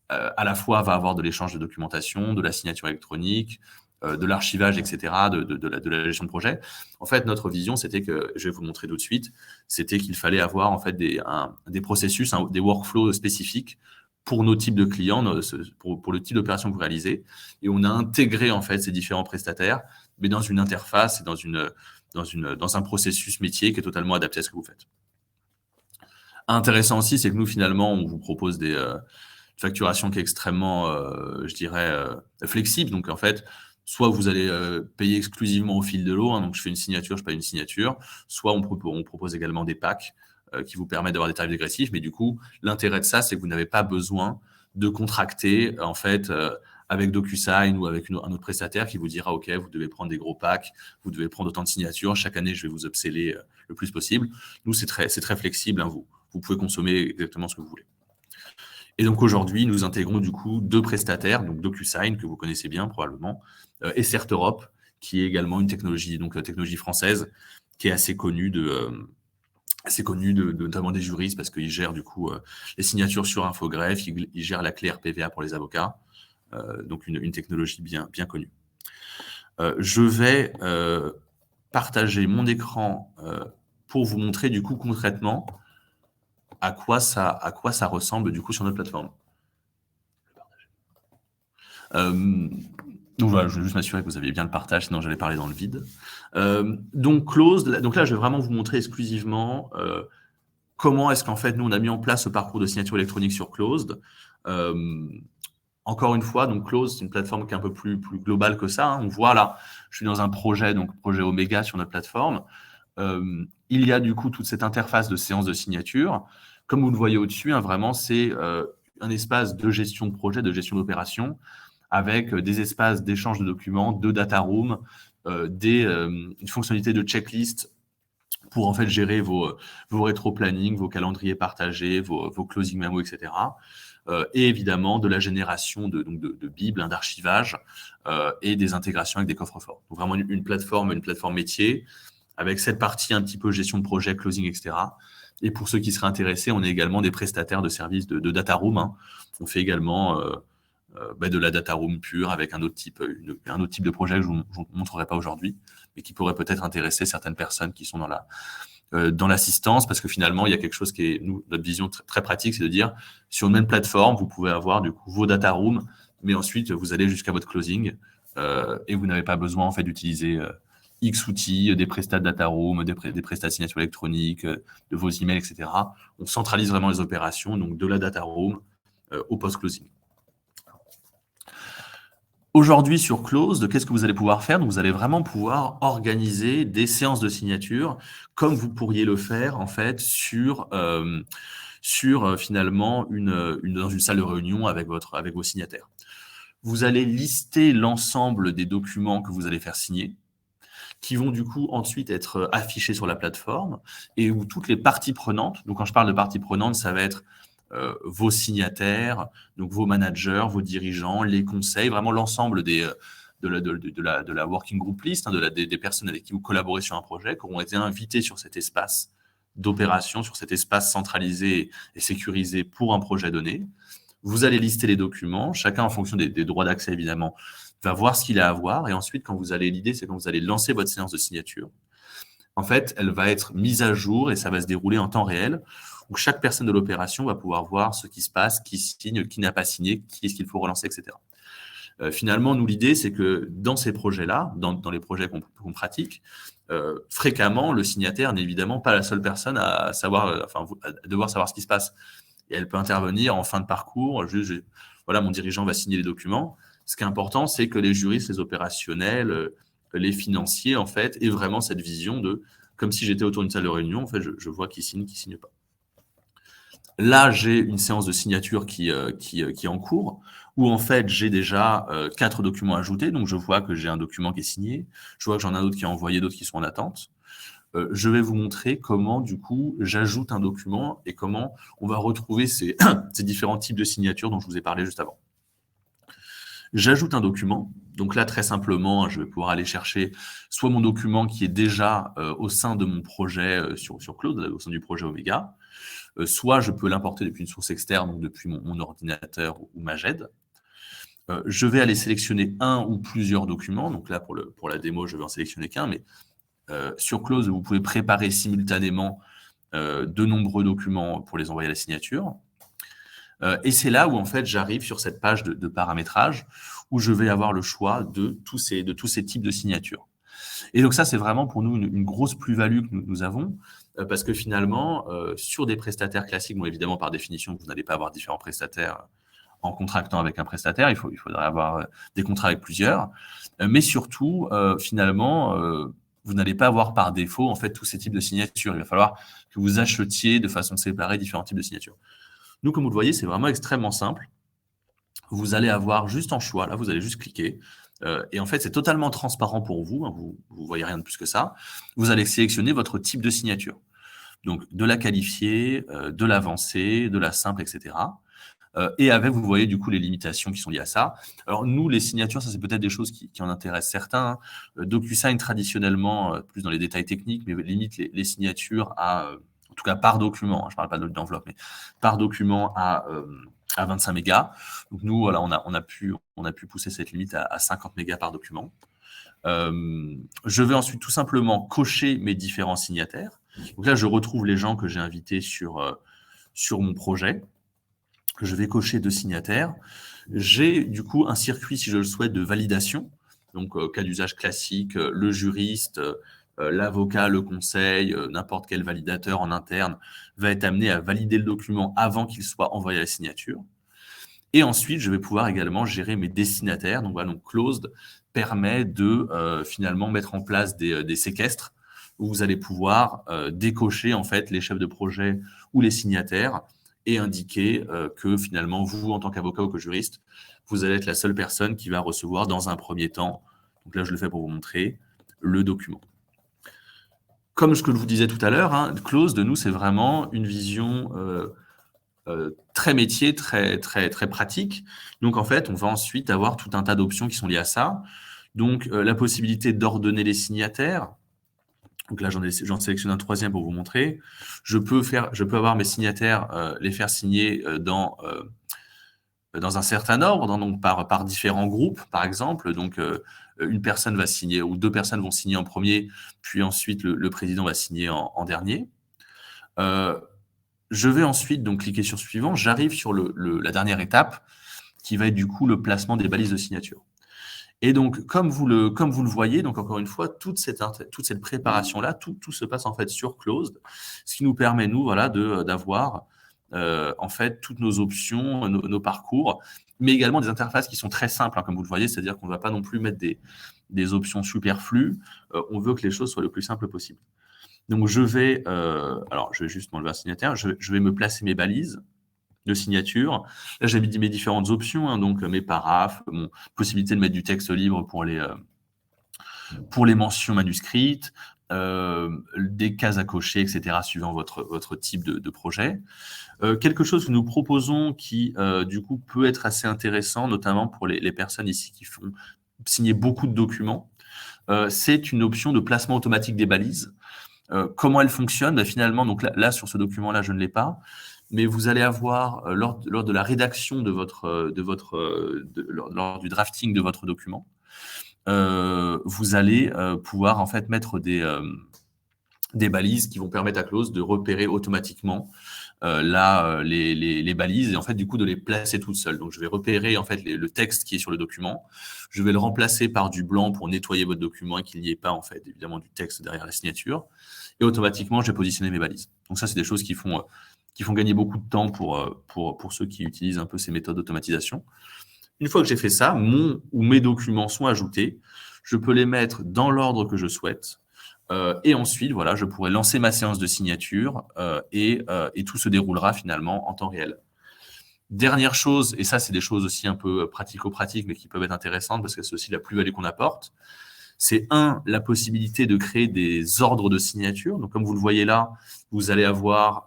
à la fois va avoir de l'échange de documentation, de la signature électronique, de l'archivage, etc., de la gestion de projet. En fait, notre vision, c'était que, je vais vous montrer tout de suite, c'était qu'il fallait avoir en fait des processus, des workflows spécifiques pour nos types de clients, pour le type d'opération que vous réalisez. Et on a intégré en fait ces différents prestataires, mais dans une interface et dans un processus métier qui est totalement adapté à ce que vous faites. Intéressant aussi, c'est que nous, finalement, on vous propose une facturation qui est extrêmement, je dirais, flexible. Donc, en fait, soit vous allez payer exclusivement au fil de l'eau, donc je fais une signature, je paye une signature, soit on propose également des packs qui vous permettent d'avoir des tarifs dégressifs. Mais du coup, l'intérêt de ça, c'est que vous n'avez pas besoin de contracter, en fait, avec DocuSign ou avec un autre prestataire qui vous dira, OK, vous devez prendre des gros packs, vous devez prendre autant de signatures, chaque année, je vais vous upseller le plus possible. Nous, c'est très flexible, hein, vous pouvez consommer exactement ce que vous voulez. Et donc aujourd'hui, nous intégrons du coup 2 prestataires, donc DocuSign, que vous connaissez bien probablement, et CertEurope, qui est également une technologie, donc la technologie française, qui est assez connue notamment des juristes, parce qu'ils gèrent du coup les signatures sur Infogreffe, ils gèrent la clé RPVA pour les avocats, donc une technologie bien connue. Je vais partager mon écran pour vous montrer du coup concrètement à quoi ça ressemble du coup sur notre plateforme. Donc voilà, je vais juste m'assurer que vous aviez bien le partage, sinon j'allais parler dans le vide. Donc Closed, donc là je vais vraiment vous montrer exclusivement comment est-ce qu'en fait nous on a mis en place ce parcours de signature électronique sur Closed. Encore une fois, donc Closed, c'est une plateforme qui est un peu plus globale que ça, hein. On voit là, je suis dans un projet, donc projet Omega sur notre plateforme. Il y a du coup toute cette interface de séance de signature. Comme vous le voyez au-dessus, hein, vraiment, c'est un espace de gestion de projet, de gestion d'opération, avec des espaces d'échange de documents, de data room, une fonctionnalité de checklist pour en fait gérer vos rétro-planning, vos calendriers partagés, vos closing memo, etc. Et évidemment de la génération de bibles, d'archivage et des intégrations avec des coffres-forts. Donc vraiment une plateforme métier avec cette partie un petit peu gestion de projet, closing, etc. Et pour ceux qui seraient intéressés, on est également des prestataires de services de data room. Hein. On fait également de la data room pure avec un autre type de projet que je ne vous montrerai pas aujourd'hui, mais qui pourrait peut-être intéresser certaines personnes qui sont dans l'assistance, parce que finalement, il y a quelque chose qui est, notre vision très pratique, c'est de dire, sur une même plateforme, vous pouvez avoir du coup vos data rooms, mais ensuite, vous allez jusqu'à votre closing, et vous n'avez pas besoin en fait d'utiliser X outils, des prestats de data room, des prestats de signature électronique, de vos emails, etc. On centralise vraiment les opérations, donc de la data room au post-closing. Aujourd'hui, sur Closed, qu'est-ce que vous allez pouvoir faire? Donc, vous allez vraiment pouvoir organiser des séances de signature comme vous pourriez le faire en fait sur finalement dans une salle de réunion avec vos signataires. Vous allez lister l'ensemble des documents que vous allez faire signer, qui vont du coup ensuite être affichés sur la plateforme et où toutes les parties prenantes, donc quand je parle de parties prenantes, ça va être vos signataires, donc vos managers, vos dirigeants, les conseils, vraiment l'ensemble de la working group list, hein, des personnes avec qui vous collaborez sur un projet, qui auront été invités sur cet espace d'opération, sur cet espace centralisé et sécurisé pour un projet donné. Vous allez lister les documents, chacun en fonction des droits d'accès évidemment, va voir ce qu'il a à voir, et ensuite, l'idée, c'est quand vous allez lancer votre séance de signature, en fait, elle va être mise à jour et ça va se dérouler en temps réel, où chaque personne de l'opération va pouvoir voir ce qui se passe, qui signe, qui n'a pas signé, qui est-ce qu'il faut relancer, etc. Finalement, nous, l'idée, c'est que dans ces projets-là, dans les projets qu'on pratique, fréquemment, le signataire n'est évidemment pas la seule personne à devoir savoir ce qui se passe. Et elle peut intervenir en fin de parcours, voilà, mon dirigeant va signer les documents. Ce qui est important, c'est que les juristes, les opérationnels, les financiers, en fait, aient vraiment cette vision de, comme si j'étais autour d'une salle de réunion, en fait, je vois qui signe pas. Là, j'ai une séance de signature qui est en cours, où en fait, j'ai déjà 4 documents ajoutés. Donc, je vois que j'ai un document qui est signé, je vois que j'en ai un autre qui est envoyé, d'autres qui sont en attente. Je vais vous montrer comment, du coup, j'ajoute un document et comment on va retrouver ces différents types de signatures dont je vous ai parlé juste avant. J'ajoute un document. Donc là, très simplement, je vais pouvoir aller chercher soit mon document qui est déjà au sein de mon projet sur Cloud, au sein du projet Omega, soit je peux l'importer depuis une source externe, donc depuis mon ordinateur ou Maged. Je vais aller sélectionner un ou plusieurs documents. Donc là, pour la démo, je vais en sélectionner qu'un, mais sur Close, vous pouvez préparer simultanément de nombreux documents pour les envoyer à la signature. Et c'est là où, en fait, j'arrive sur cette page de paramétrage où je vais avoir le choix de tous ces types de signatures. Et donc ça, c'est vraiment pour nous une grosse plus-value que nous avons, parce que finalement, sur des prestataires classiques, bon, évidemment, par définition, vous n'allez pas avoir différents prestataires en contractant avec un prestataire, il faudrait avoir des contrats avec plusieurs, mais surtout, finalement, vous n'allez pas avoir par défaut, en fait, tous ces types de signatures. Il va falloir que vous achetiez de façon séparée différents types de signatures. Nous, comme vous le voyez, c'est vraiment extrêmement simple. Vous allez avoir juste en choix, là, vous allez juste cliquer. Et en fait, c'est totalement transparent pour vous. Hein, vous ne voyez rien de plus que ça. Vous allez sélectionner votre type de signature. Donc, de la qualifiée, de l'avancée, de la simple, etc. Et avec, vous voyez du coup les limitations qui sont liées à ça. Alors nous, les signatures, ça c'est peut-être des choses qui en intéressent certains. DocuSign, traditionnellement, plus dans les détails techniques, mais limite les signatures en tout cas par document, je ne parle pas d'enveloppe, mais par document à 25 mégas. Donc nous, voilà, on a pu pousser cette limite à 50 mégas par document. Je vais ensuite tout simplement cocher mes différents signataires. Donc là, je retrouve les gens que j'ai invités sur mon projet. Je vais cocher 2 signataires. J'ai du coup un circuit, si je le souhaite, de validation. Donc, cas d'usage classique, le juriste, l'avocat, le conseil, n'importe quel validateur en interne va être amené à valider le document avant qu'il soit envoyé à la signature. Et ensuite, je vais pouvoir également gérer mes destinataires. Donc, voilà, donc Closed permet de finalement mettre en place des séquestres où vous allez pouvoir décocher en fait les chefs de projet ou les signataires et indiquer que finalement, vous, en tant qu'avocat ou que juriste, vous allez être la seule personne qui va recevoir dans un premier temps, donc là je le fais pour vous montrer, le document. Comme je vous disais tout à l'heure, hein, Close, de nous, c'est vraiment une vision très métier, très, très, très pratique. Donc, en fait, on va ensuite avoir tout un tas d'options qui sont liées à ça. Donc, la possibilité d'ordonner les signataires. Donc là, j'en sélectionne un troisième pour vous montrer. Je peux avoir mes signataires, les faire signer dans un certain ordre, hein, donc par différents groupes, par exemple. Donc, une personne va signer ou deux personnes vont signer en premier, puis ensuite le président va signer en dernier. Je vais ensuite donc cliquer sur suivant. J'arrive sur la dernière étape, qui va être du coup le placement des balises de signature. Et donc, comme vous le voyez, donc encore une fois, toute cette préparation-là, tout se passe en fait sur Closed, ce qui nous permet, nous, voilà, d'avoir en fait toutes nos options, nos parcours, mais également des interfaces qui sont très simples, hein, comme vous le voyez, c'est-à-dire qu'on ne va pas non plus mettre des options superflues, on veut que les choses soient le plus simples possible. Donc, je vais juste m'enlever un signataire, je vais me placer mes balises de signature. Là, j'ai mis mes différentes options, hein, donc mes paraphes, possibilité de mettre du texte libre pour les mentions manuscrites, des cases à cocher, etc., suivant votre type de projet. Quelque chose que nous proposons qui, du coup, peut être assez intéressant, notamment pour les personnes ici qui font signer beaucoup de documents, c'est une option de placement automatique des balises. Comment elle fonctionne? Finalement, donc là, sur ce document-là, je ne l'ai pas, mais vous allez avoir, lors de la rédaction lors du drafting de votre document, vous allez pouvoir en fait mettre des balises qui vont permettre à Close de repérer automatiquement les balises et en fait du coup de les placer toutes seules. Donc je vais repérer en fait le texte qui est sur le document, je vais le remplacer par du blanc pour nettoyer votre document et qu'il n'y ait pas en fait évidemment du texte derrière la signature, et automatiquement je vais positionner mes balises. Donc ça c'est des choses qui font gagner beaucoup de temps pour ceux qui utilisent un peu ces méthodes d'automatisation. Une fois que j'ai fait ça, mes documents sont ajoutés, je peux les mettre dans l'ordre que je souhaite. Et ensuite, voilà, je pourrai lancer ma séance de signature et tout se déroulera finalement en temps réel. Dernière chose, et ça, c'est des choses aussi un peu pratico-pratiques, mais qui peuvent être intéressantes parce que c'est aussi la plus-value qu'on apporte. C'est la possibilité de créer des ordres de signature. Donc, comme vous le voyez là, vous allez avoir,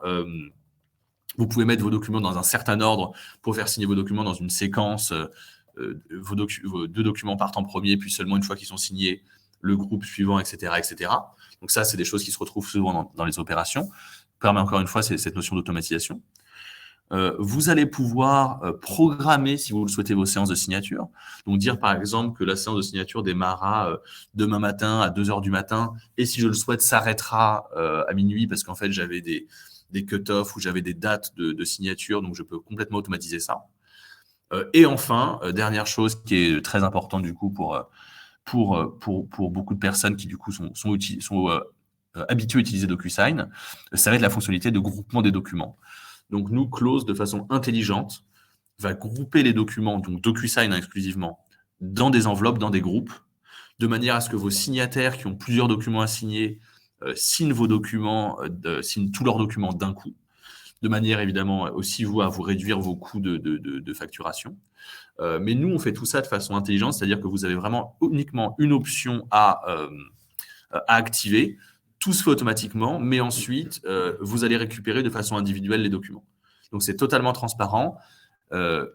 vous pouvez mettre vos documents dans un certain ordre pour faire signer vos documents dans une séquence. Vos deux documents partent en premier, puis seulement une fois qu'ils sont signés, le groupe suivant, etc., etc. Donc ça, c'est des choses qui se retrouvent souvent dans les opérations. Permet encore une fois cette notion d'automatisation. Vous allez pouvoir programmer, si vous le souhaitez, vos séances de signature. Donc dire par exemple que la séance de signature démarrera demain matin à 2h du matin, et si je le souhaite, s'arrêtera à minuit parce qu'en fait, j'avais des cut-offs ou j'avais des dates de signature, donc je peux complètement automatiser ça. Et enfin, dernière chose qui est très importante du coup pour beaucoup de personnes qui du coup sont habituées à utiliser DocuSign, ça va être la fonctionnalité de groupement des documents. Donc nous, Close, de façon intelligente, va grouper les documents, donc DocuSign exclusivement, dans des enveloppes, dans des groupes, de manière à ce que vos signataires qui ont plusieurs documents à signer signent signent tous leurs documents d'un coup, de manière évidemment aussi à vous réduire vos coûts de facturation. Mais nous, on fait tout ça de façon intelligente, c'est-à-dire que vous avez vraiment uniquement une option à activer. Tout se fait automatiquement, mais ensuite, vous allez récupérer de façon individuelle les documents. Donc, c'est totalement transparent.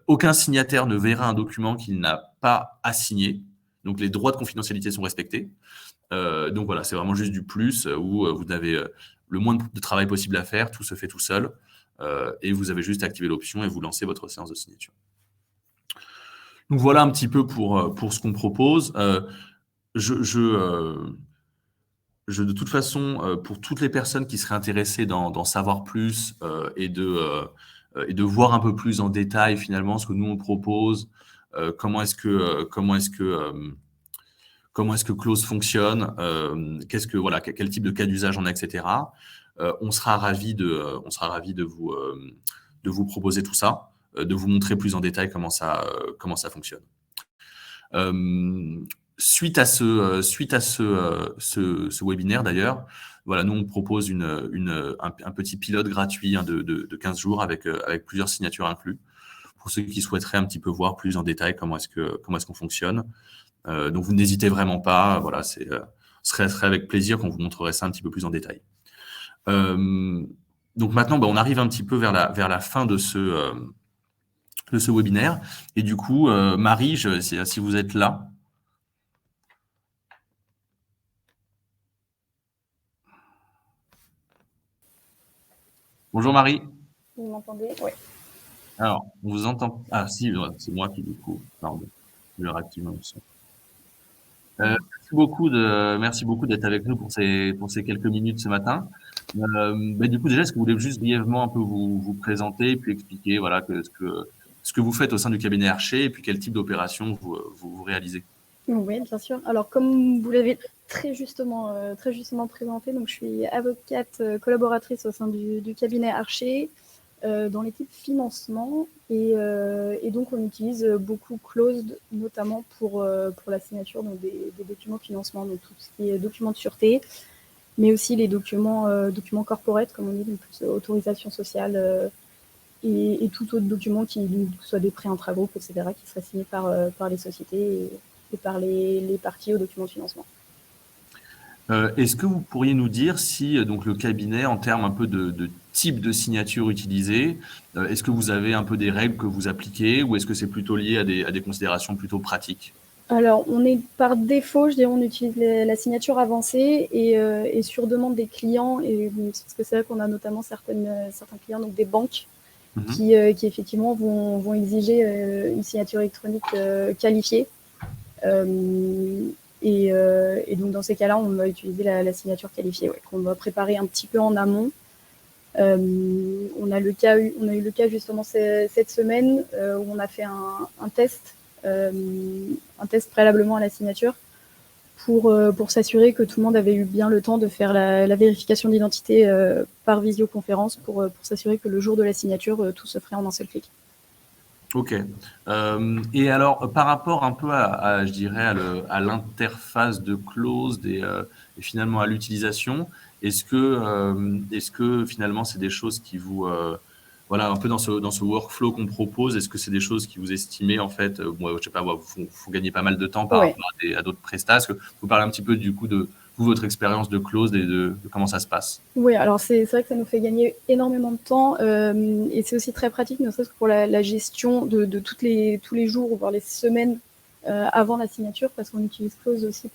Aucun signataire ne verra un document qu'il n'a pas à signer. Donc, les droits de confidentialité sont respectés. Donc, voilà, c'est vraiment juste du plus où vous avez le moins de travail possible à faire. Tout se fait tout seul. Et vous avez juste activé l'option et vous lancez votre séance de signature. Donc, voilà un petit peu pour ce qu'on propose. De toute façon, pour toutes les personnes qui seraient intéressées d'en savoir plus et de voir un peu plus en détail finalement ce que nous on propose, comment est-ce que Close fonctionne, quel type de cas d'usage on a, etc. On sera ravi de vous proposer tout ça, de vous montrer plus en détail comment ça fonctionne. Suite à ce webinaire d'ailleurs, voilà, nous on propose un petit pilote gratuit de 15 jours avec plusieurs signatures inclus pour ceux qui souhaiteraient un petit peu voir plus en détail comment est-ce qu'on fonctionne. Donc vous n'hésitez vraiment pas, voilà, serait avec plaisir qu'on vous montrerait ça un petit peu plus en détail. Donc maintenant, on arrive un petit peu vers la fin de ce webinaire. Et du coup, Marie, si vous êtes là. Bonjour Marie. Vous m'entendez? Oui. Alors, on vous entend. Ah si, c'est moi qui du coup. Pardon. Je vais réactiver mon son. Merci beaucoup d'être avec nous pour ces quelques minutes ce matin. Du coup, déjà, est-ce que vous voulez juste brièvement un peu vous présenter et puis expliquer voilà, ce que vous faites au sein du cabinet Archer et puis quel type d'opération vous réalisez? Oui, bien sûr. Alors, comme vous l'avez très justement présenté, donc je suis avocate collaboratrice au sein du cabinet Archer dans l'équipe financement et donc on utilise beaucoup Closed, notamment pour la signature donc des documents de financement, donc tout ce qui est documents de sûreté, mais aussi les documents corporate, comme on dit, donc plus autorisation sociale et tout autre document qui soit des prêts intra-groupes, etc., qui seraient signés par les sociétés et par les parties au document de financement. Est-ce que vous pourriez nous dire si donc le cabinet, en termes un peu de type de signature utilisée, est-ce que vous avez un peu des règles que vous appliquez ou est-ce que c'est plutôt lié à des considérations plutôt pratiques? Alors, on est par défaut, je dirais, on utilise la signature avancée et sur demande des clients, et parce que c'est vrai qu'on a notamment certains clients, donc des banques, qui effectivement vont exiger une signature électronique qualifiée. Et donc dans ces cas-là, on va utiliser la signature qualifiée, qu'on va préparer un petit peu en amont. On a eu le cas justement cette semaine où on a fait un test préalablement à la signature pour s'assurer que tout le monde avait eu bien le temps de faire la vérification d'identité par visioconférence pour s'assurer que le jour de la signature, tout se ferait en un seul clic. Ok. Et alors, par rapport un peu je dirais, à l'interface de Closed et finalement à l'utilisation, est-ce que finalement c'est des choses qui voilà, un peu dans ce workflow qu'on propose, est-ce que c'est des choses qui vous estimez en fait, moi, je sais pas, faut gagner pas mal de temps par rapport à d'autres prestats. Est-ce que vous parlez un petit peu du coup de votre expérience de Closed et de comment ça se passe? Oui, alors c'est vrai que ça nous fait gagner énormément de temps et c'est aussi très pratique, ne serait-ce que pour la gestion de tous les jours, voire les semaines avant la signature, parce qu'on utilise Close aussi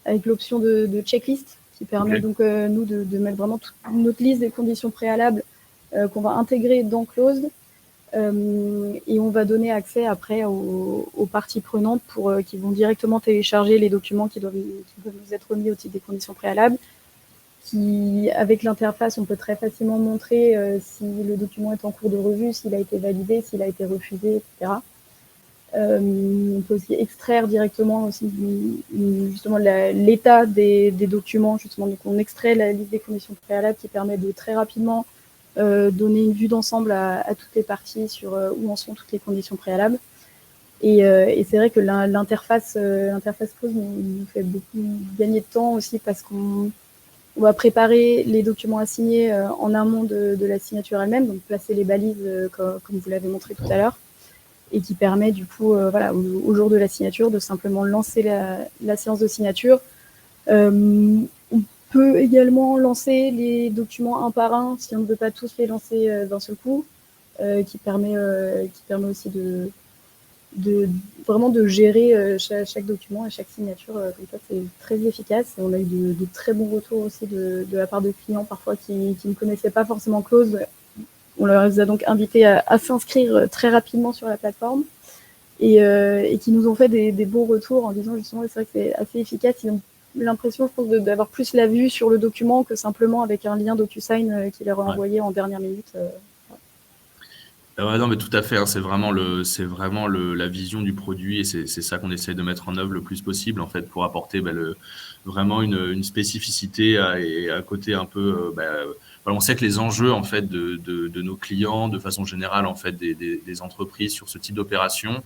avec l'option de checklist qui permet donc nous de mettre vraiment toute notre liste des conditions préalables qu'on va intégrer dans Close et on va donner accès après aux parties prenantes qui vont directement télécharger les documents qui doivent nous être remis au titre des conditions préalables. Avec l'interface, on peut très facilement montrer si le document est en cours de revue, s'il a été validé, s'il a été refusé, etc. On peut aussi extraire directement aussi justement l'état des documents. Justement, donc on extrait la liste des conditions préalables qui permet de très rapidement donner une vue d'ensemble à toutes les parties sur où en sont toutes les conditions préalables. Et c'est vrai que l'interface Close nous fait beaucoup gagner de temps aussi parce qu'on va préparer les documents à signer en amont de la signature elle-même, donc placer les balises comme vous l'avez montré tout à l'heure, et qui permet du coup, voilà, au jour de la signature, de simplement lancer la séance de signature. On peut également lancer les documents un par un si on ne veut pas tous les lancer d'un seul coup, qui permet aussi vraiment de gérer chaque document et chaque signature comme ça. C'est très efficace et on a eu de très bons retours aussi de la part de clients parfois qui ne connaissaient pas forcément Close. On leur a donc invité à s'inscrire très rapidement sur la plateforme et qui nous ont fait des bons retours en disant justement c'est vrai que c'est assez efficace. Ils ont l'impression, je pense, d'avoir plus la vue sur le document que simplement avec un lien DocuSign qui leur est envoyé en dernière minute. Ouais, non, mais tout à fait, hein, c'est vraiment la vision du produit et c'est ça qu'on essaie de mettre en œuvre le plus possible en fait pour apporter vraiment une spécificité et un côté un peu. Voilà, on sait que les enjeux en fait de nos clients, de façon générale en fait des entreprises sur ce type d'opération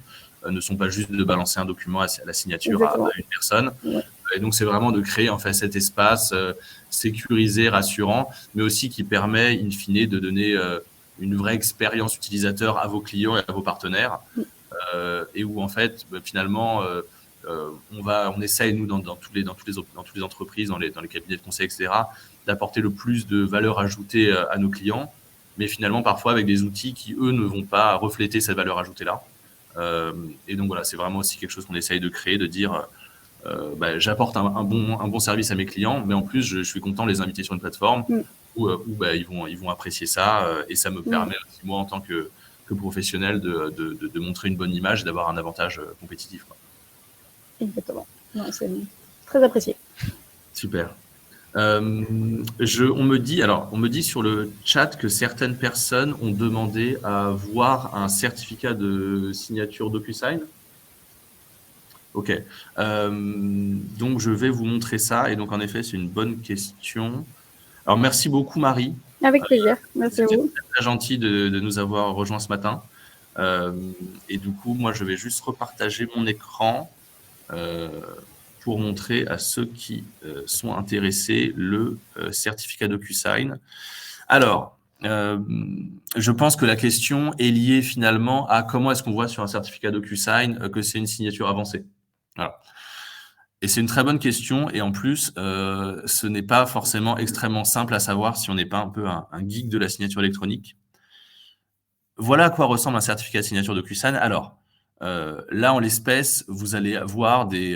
ne sont pas juste de balancer un document à la signature à une personne. Ouais. Et donc c'est vraiment de créer en fait cet espace sécurisé, rassurant, mais aussi qui permet in fine de donner une vraie expérience utilisateur à vos clients et à vos partenaires et où en fait finalement on essaye, nous, dans toutes les entreprises, dans les cabinets de conseil, etc., d'apporter le plus de valeur ajoutée à nos clients, mais finalement, parfois, avec des outils qui, eux, ne vont pas refléter cette valeur ajoutée-là. Et donc, voilà, c'est vraiment aussi quelque chose qu'on essaye de créer, de dire, j'apporte un bon service à mes clients, mais en plus, je suis content de les inviter sur une plateforme où ils vont apprécier ça, et ça me permet aussi, moi, en tant que professionnel, de montrer une bonne image et d'avoir un avantage compétitif, quoi. Exactement. Non, c'est très apprécié. Super. On me dit sur le chat que certaines personnes ont demandé à voir un certificat de signature DocuSign. Ok. Donc, je vais vous montrer ça. Et donc, en effet, c'est une bonne question. Alors, merci beaucoup, Marie. Avec plaisir. Merci à vous. C'est très gentil de nous avoir rejoints ce matin. Et du coup, moi, je vais juste repartager mon écran pour montrer à ceux qui sont intéressés le certificat DocuSign. Alors, je pense que la question est liée finalement à comment est-ce qu'on voit sur un certificat DocuSign que c'est une signature avancée. Voilà. Et c'est une très bonne question. Et en plus, ce n'est pas forcément extrêmement simple à savoir si on n'est pas un peu un geek de la signature électronique. Voilà à quoi ressemble un certificat de signature DocuSign. Alors, là, en l'espèce, vous allez avoir des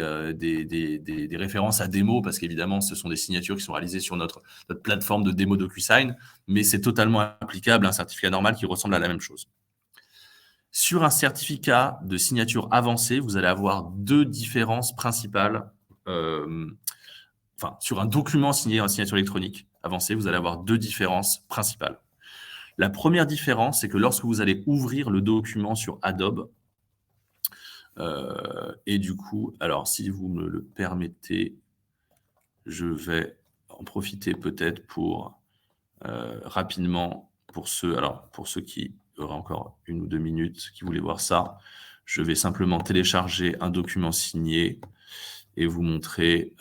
références à démo, parce qu'évidemment, ce sont des signatures qui sont réalisées sur notre plateforme de démo DocuSign, mais c'est totalement applicable à un certificat normal qui ressemble à la même chose. Sur un certificat de signature avancée, vous allez avoir deux différences principales. Sur un document signé en signature électronique avancée, vous allez avoir deux différences principales. La première différence, c'est que lorsque vous allez ouvrir le document sur Adobe, et du coup, alors si vous me le permettez, je vais en profiter peut-être pour rapidement, pour ceux qui auraient encore 1 ou 2 minutes, qui voulaient voir ça, je vais simplement télécharger un document signé et vous montrer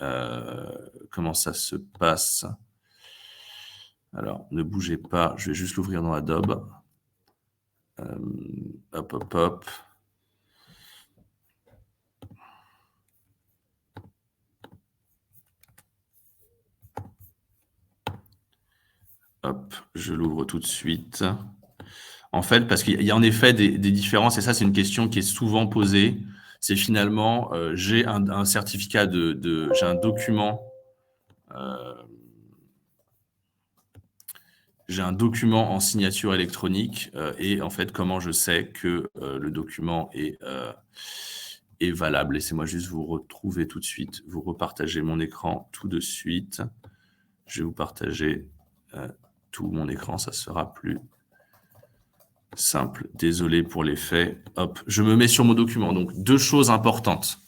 comment ça se passe. Alors, ne bougez pas, je vais juste l'ouvrir dans Adobe. Hop. Hop, je l'ouvre tout de suite. En fait, parce qu'il y a en effet des différences, et ça, c'est une question qui est souvent posée. C'est finalement, j'ai un certificat j'ai un document, j'ai un document en signature électronique, et en fait, comment je sais que le document est valable. Laissez-moi juste vous retrouver tout de suite, vous repartager mon écran tout de suite. Je vais vous partager tout mon écran, ça sera plus simple. Désolé pour les faits. Hop, je me mets sur mon document. Donc, deux choses importantes.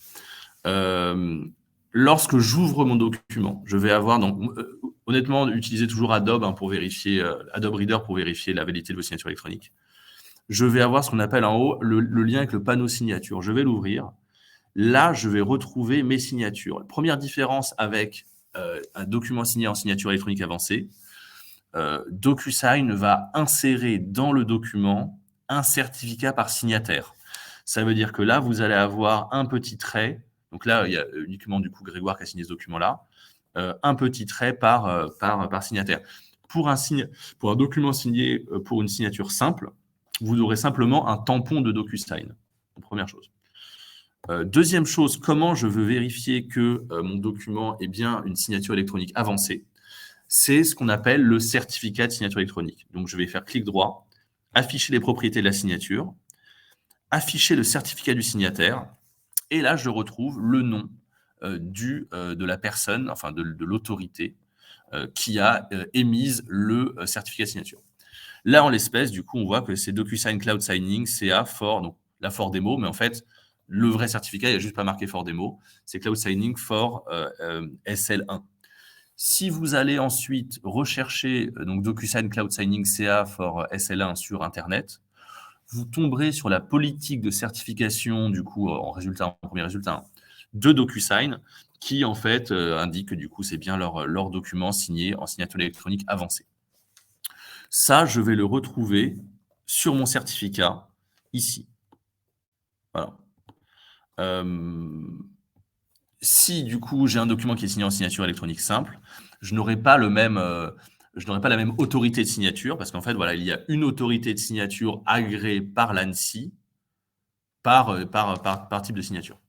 Lorsque j'ouvre mon document, je vais avoir, donc, honnêtement, utilisez toujours Adobe pour vérifier, Adobe Reader pour vérifier la validité de vos signatures électroniques. Je vais avoir ce qu'on appelle en haut le lien avec le panneau signature. Je vais l'ouvrir. Là, je vais retrouver mes signatures. La première différence avec un document signé en signature électronique avancée, DocuSign va insérer dans le document un certificat par signataire. Ça veut dire que là, vous allez avoir un petit trait. Donc là, il y a uniquement du coup Grégoire qui a signé ce document-là. Un petit trait par signataire. Pour un document signé pour une signature simple, vous aurez simplement un tampon de DocuSign. Première chose. Deuxième chose, comment je veux vérifier que mon document est bien une signature électronique avancée? C'est ce qu'on appelle le certificat de signature électronique. Donc, je vais faire clic droit, afficher les propriétés de la signature, afficher le certificat du signataire, et là, je retrouve le nom de la personne, enfin de l'autorité qui a émise le certificat de signature. Là, en l'espèce, du coup, on voit que c'est DocuSign Cloud Signing, CA for, donc la for démo, mais en fait, le vrai certificat, il n'y a juste pas marqué for démo, c'est Cloud Signing for SL1. Si vous allez ensuite rechercher donc DocuSign Cloud Signing CA for SL1 sur Internet, vous tomberez sur la politique de certification, du coup, en premier résultat, de DocuSign, qui en fait indique que du coup, c'est bien leur document signé en signature électronique avancée. Ça, je vais le retrouver sur mon certificat, ici. Voilà. si du coup j'ai un document qui est signé en signature électronique simple, je n'aurai pas le même, je n'aurai pas la même autorité de signature parce qu'en fait, voilà, il y a une autorité de signature agréée par l'ANSSI par type de signature.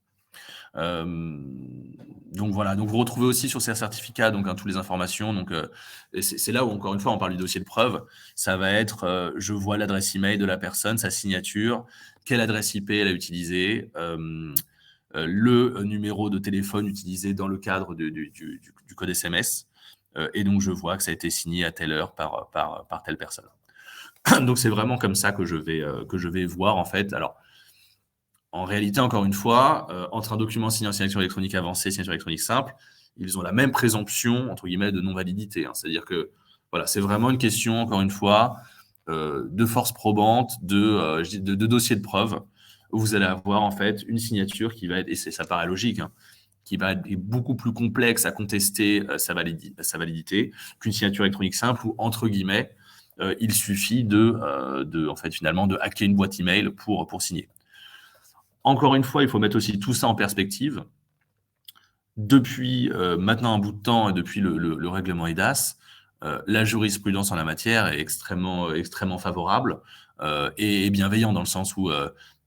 Donc voilà, donc vous retrouvez aussi sur ces certificats donc toutes les informations. Donc c'est là où encore une fois on parle du dossier de preuve. Ça va être je vois l'adresse email de la personne, sa signature, quelle adresse IP elle a utilisée, le numéro de téléphone utilisé dans le cadre du code SMS. Et donc je vois que ça a été signé à telle heure par telle personne. Donc c'est vraiment comme ça que je vais voir en fait. Alors en réalité, encore une fois, entre un document signé en signature électronique avancée et signature électronique simple, ils ont la même présomption, entre guillemets, de non-validité. Hein. C'est-à-dire que voilà, c'est vraiment une question, encore une fois, de force probante, de dossier de preuve, où vous allez avoir en fait une signature qui va être, et ça paraît logique, hein, qui va être beaucoup plus complexe à contester sa validité qu'une signature électronique simple où, entre guillemets, il suffit en fait, finalement, de hacker une boîte email pour signer. Encore une fois, il faut mettre aussi tout ça en perspective. Depuis maintenant un bout de temps et depuis le règlement EIDAS, la jurisprudence en la matière est extrêmement favorable et bienveillante dans le sens où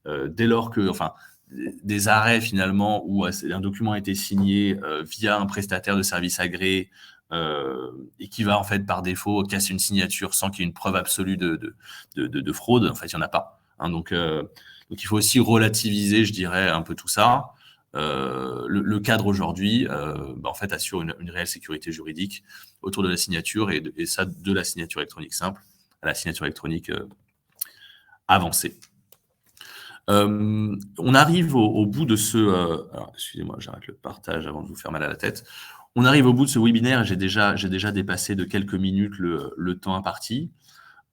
dès lors que, enfin, des arrêts finalement où un document a été signé via un prestataire de service agréé et qui va en fait par défaut casser une signature sans qu'il y ait une preuve absolue de fraude, en fait, il n'y en a pas. Hein, donc il faut aussi relativiser, je dirais, un peu tout ça. Le cadre aujourd'hui, en fait, assure une réelle sécurité juridique autour de la signature et ça de la signature électronique simple à la signature électronique avancée. On arrive au bout de ce... alors, excusez-moi, j'arrête le partage avant de vous faire mal à la tête. On arrive au bout de ce webinaire et j'ai déjà dépassé de quelques minutes le temps imparti.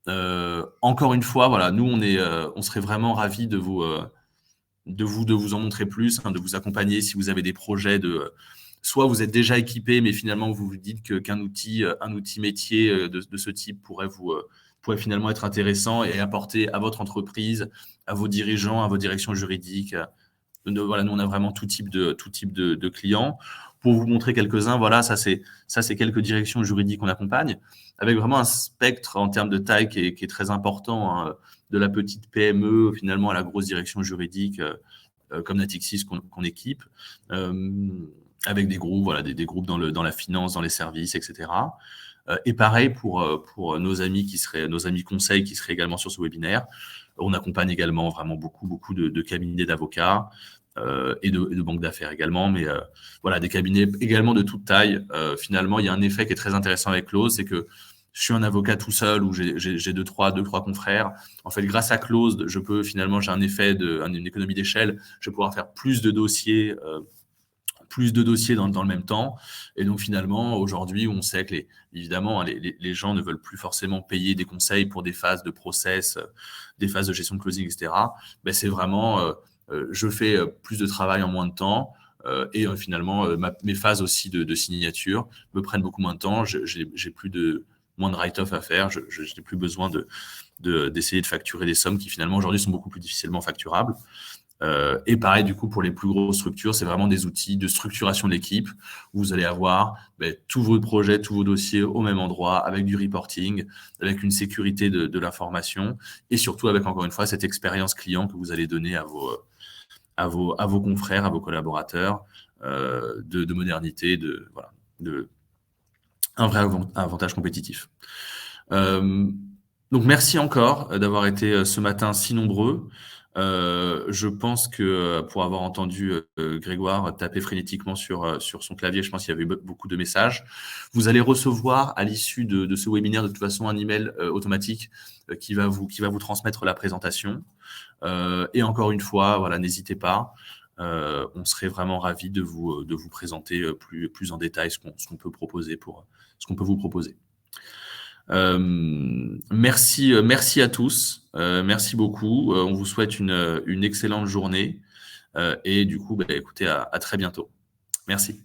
Encore une fois, voilà, nous, on serait vraiment ravis de vous en montrer plus, hein, de vous accompagner si vous avez des projets soit vous êtes déjà équipé, mais finalement vous vous dites qu'un outil, un outil métier de ce type pourrait finalement être intéressant et apporter à votre entreprise, à vos dirigeants, à vos directions juridiques. Voilà, nous on a vraiment tout type de clients. Pour vous montrer quelques-uns, voilà, ça c'est quelques directions juridiques qu'on accompagne, avec vraiment un spectre en termes de taille qui est très important, hein, de la petite PME finalement à la grosse direction juridique comme Natixis qu'on équipe, avec des groupes, voilà, des groupes dans la finance, dans les services, etc. Et pareil pour nos amis conseils qui seraient également sur ce webinaire. On accompagne également vraiment beaucoup de cabinets d'avocats et de banques d'affaires également, mais voilà, des cabinets également de toute taille. Finalement, il y a un effet qui est très intéressant avec Close, c'est que je suis un avocat tout seul ou j'ai deux, trois confrères. En fait, grâce à Close, j'ai un effet une économie d'échelle. Je vais pouvoir faire plus de dossiers dans le même temps. Et donc, finalement, aujourd'hui, on sait que évidemment, hein, les gens ne veulent plus forcément payer des conseils pour des phases de process, des phases de gestion de closing, etc. Ben, c'est vraiment, je fais plus de travail en moins de temps. Et finalement, mes phases aussi de signature me prennent beaucoup moins de temps. J'ai moins de write-off à faire. Je n'ai plus besoin d'essayer de facturer des sommes qui finalement aujourd'hui sont beaucoup plus difficilement facturables. Et pareil, du coup, pour les plus grosses structures, c'est vraiment des outils de structuration de l'équipe où vous allez avoir tous vos projets, tous vos dossiers au même endroit, avec du reporting, avec une sécurité de l'information et surtout avec, encore une fois, cette expérience client que vous allez donner à vos confrères, à vos collaborateurs, de modernité, un vrai avantage compétitif. Donc, merci encore d'avoir été ce matin si nombreux. Je pense que pour avoir entendu Grégoire taper frénétiquement sur son clavier, je pense qu'il y avait beaucoup de messages. Vous allez recevoir à l'issue de ce webinaire de toute façon un email automatique qui va vous transmettre la présentation. Et encore une fois, voilà, n'hésitez pas. On serait vraiment ravis de vous présenter plus en détail ce qu'on peut vous proposer. Merci à tous. Merci beaucoup. On vous souhaite une excellente journée. Et du coup, écoutez, à très bientôt. Merci.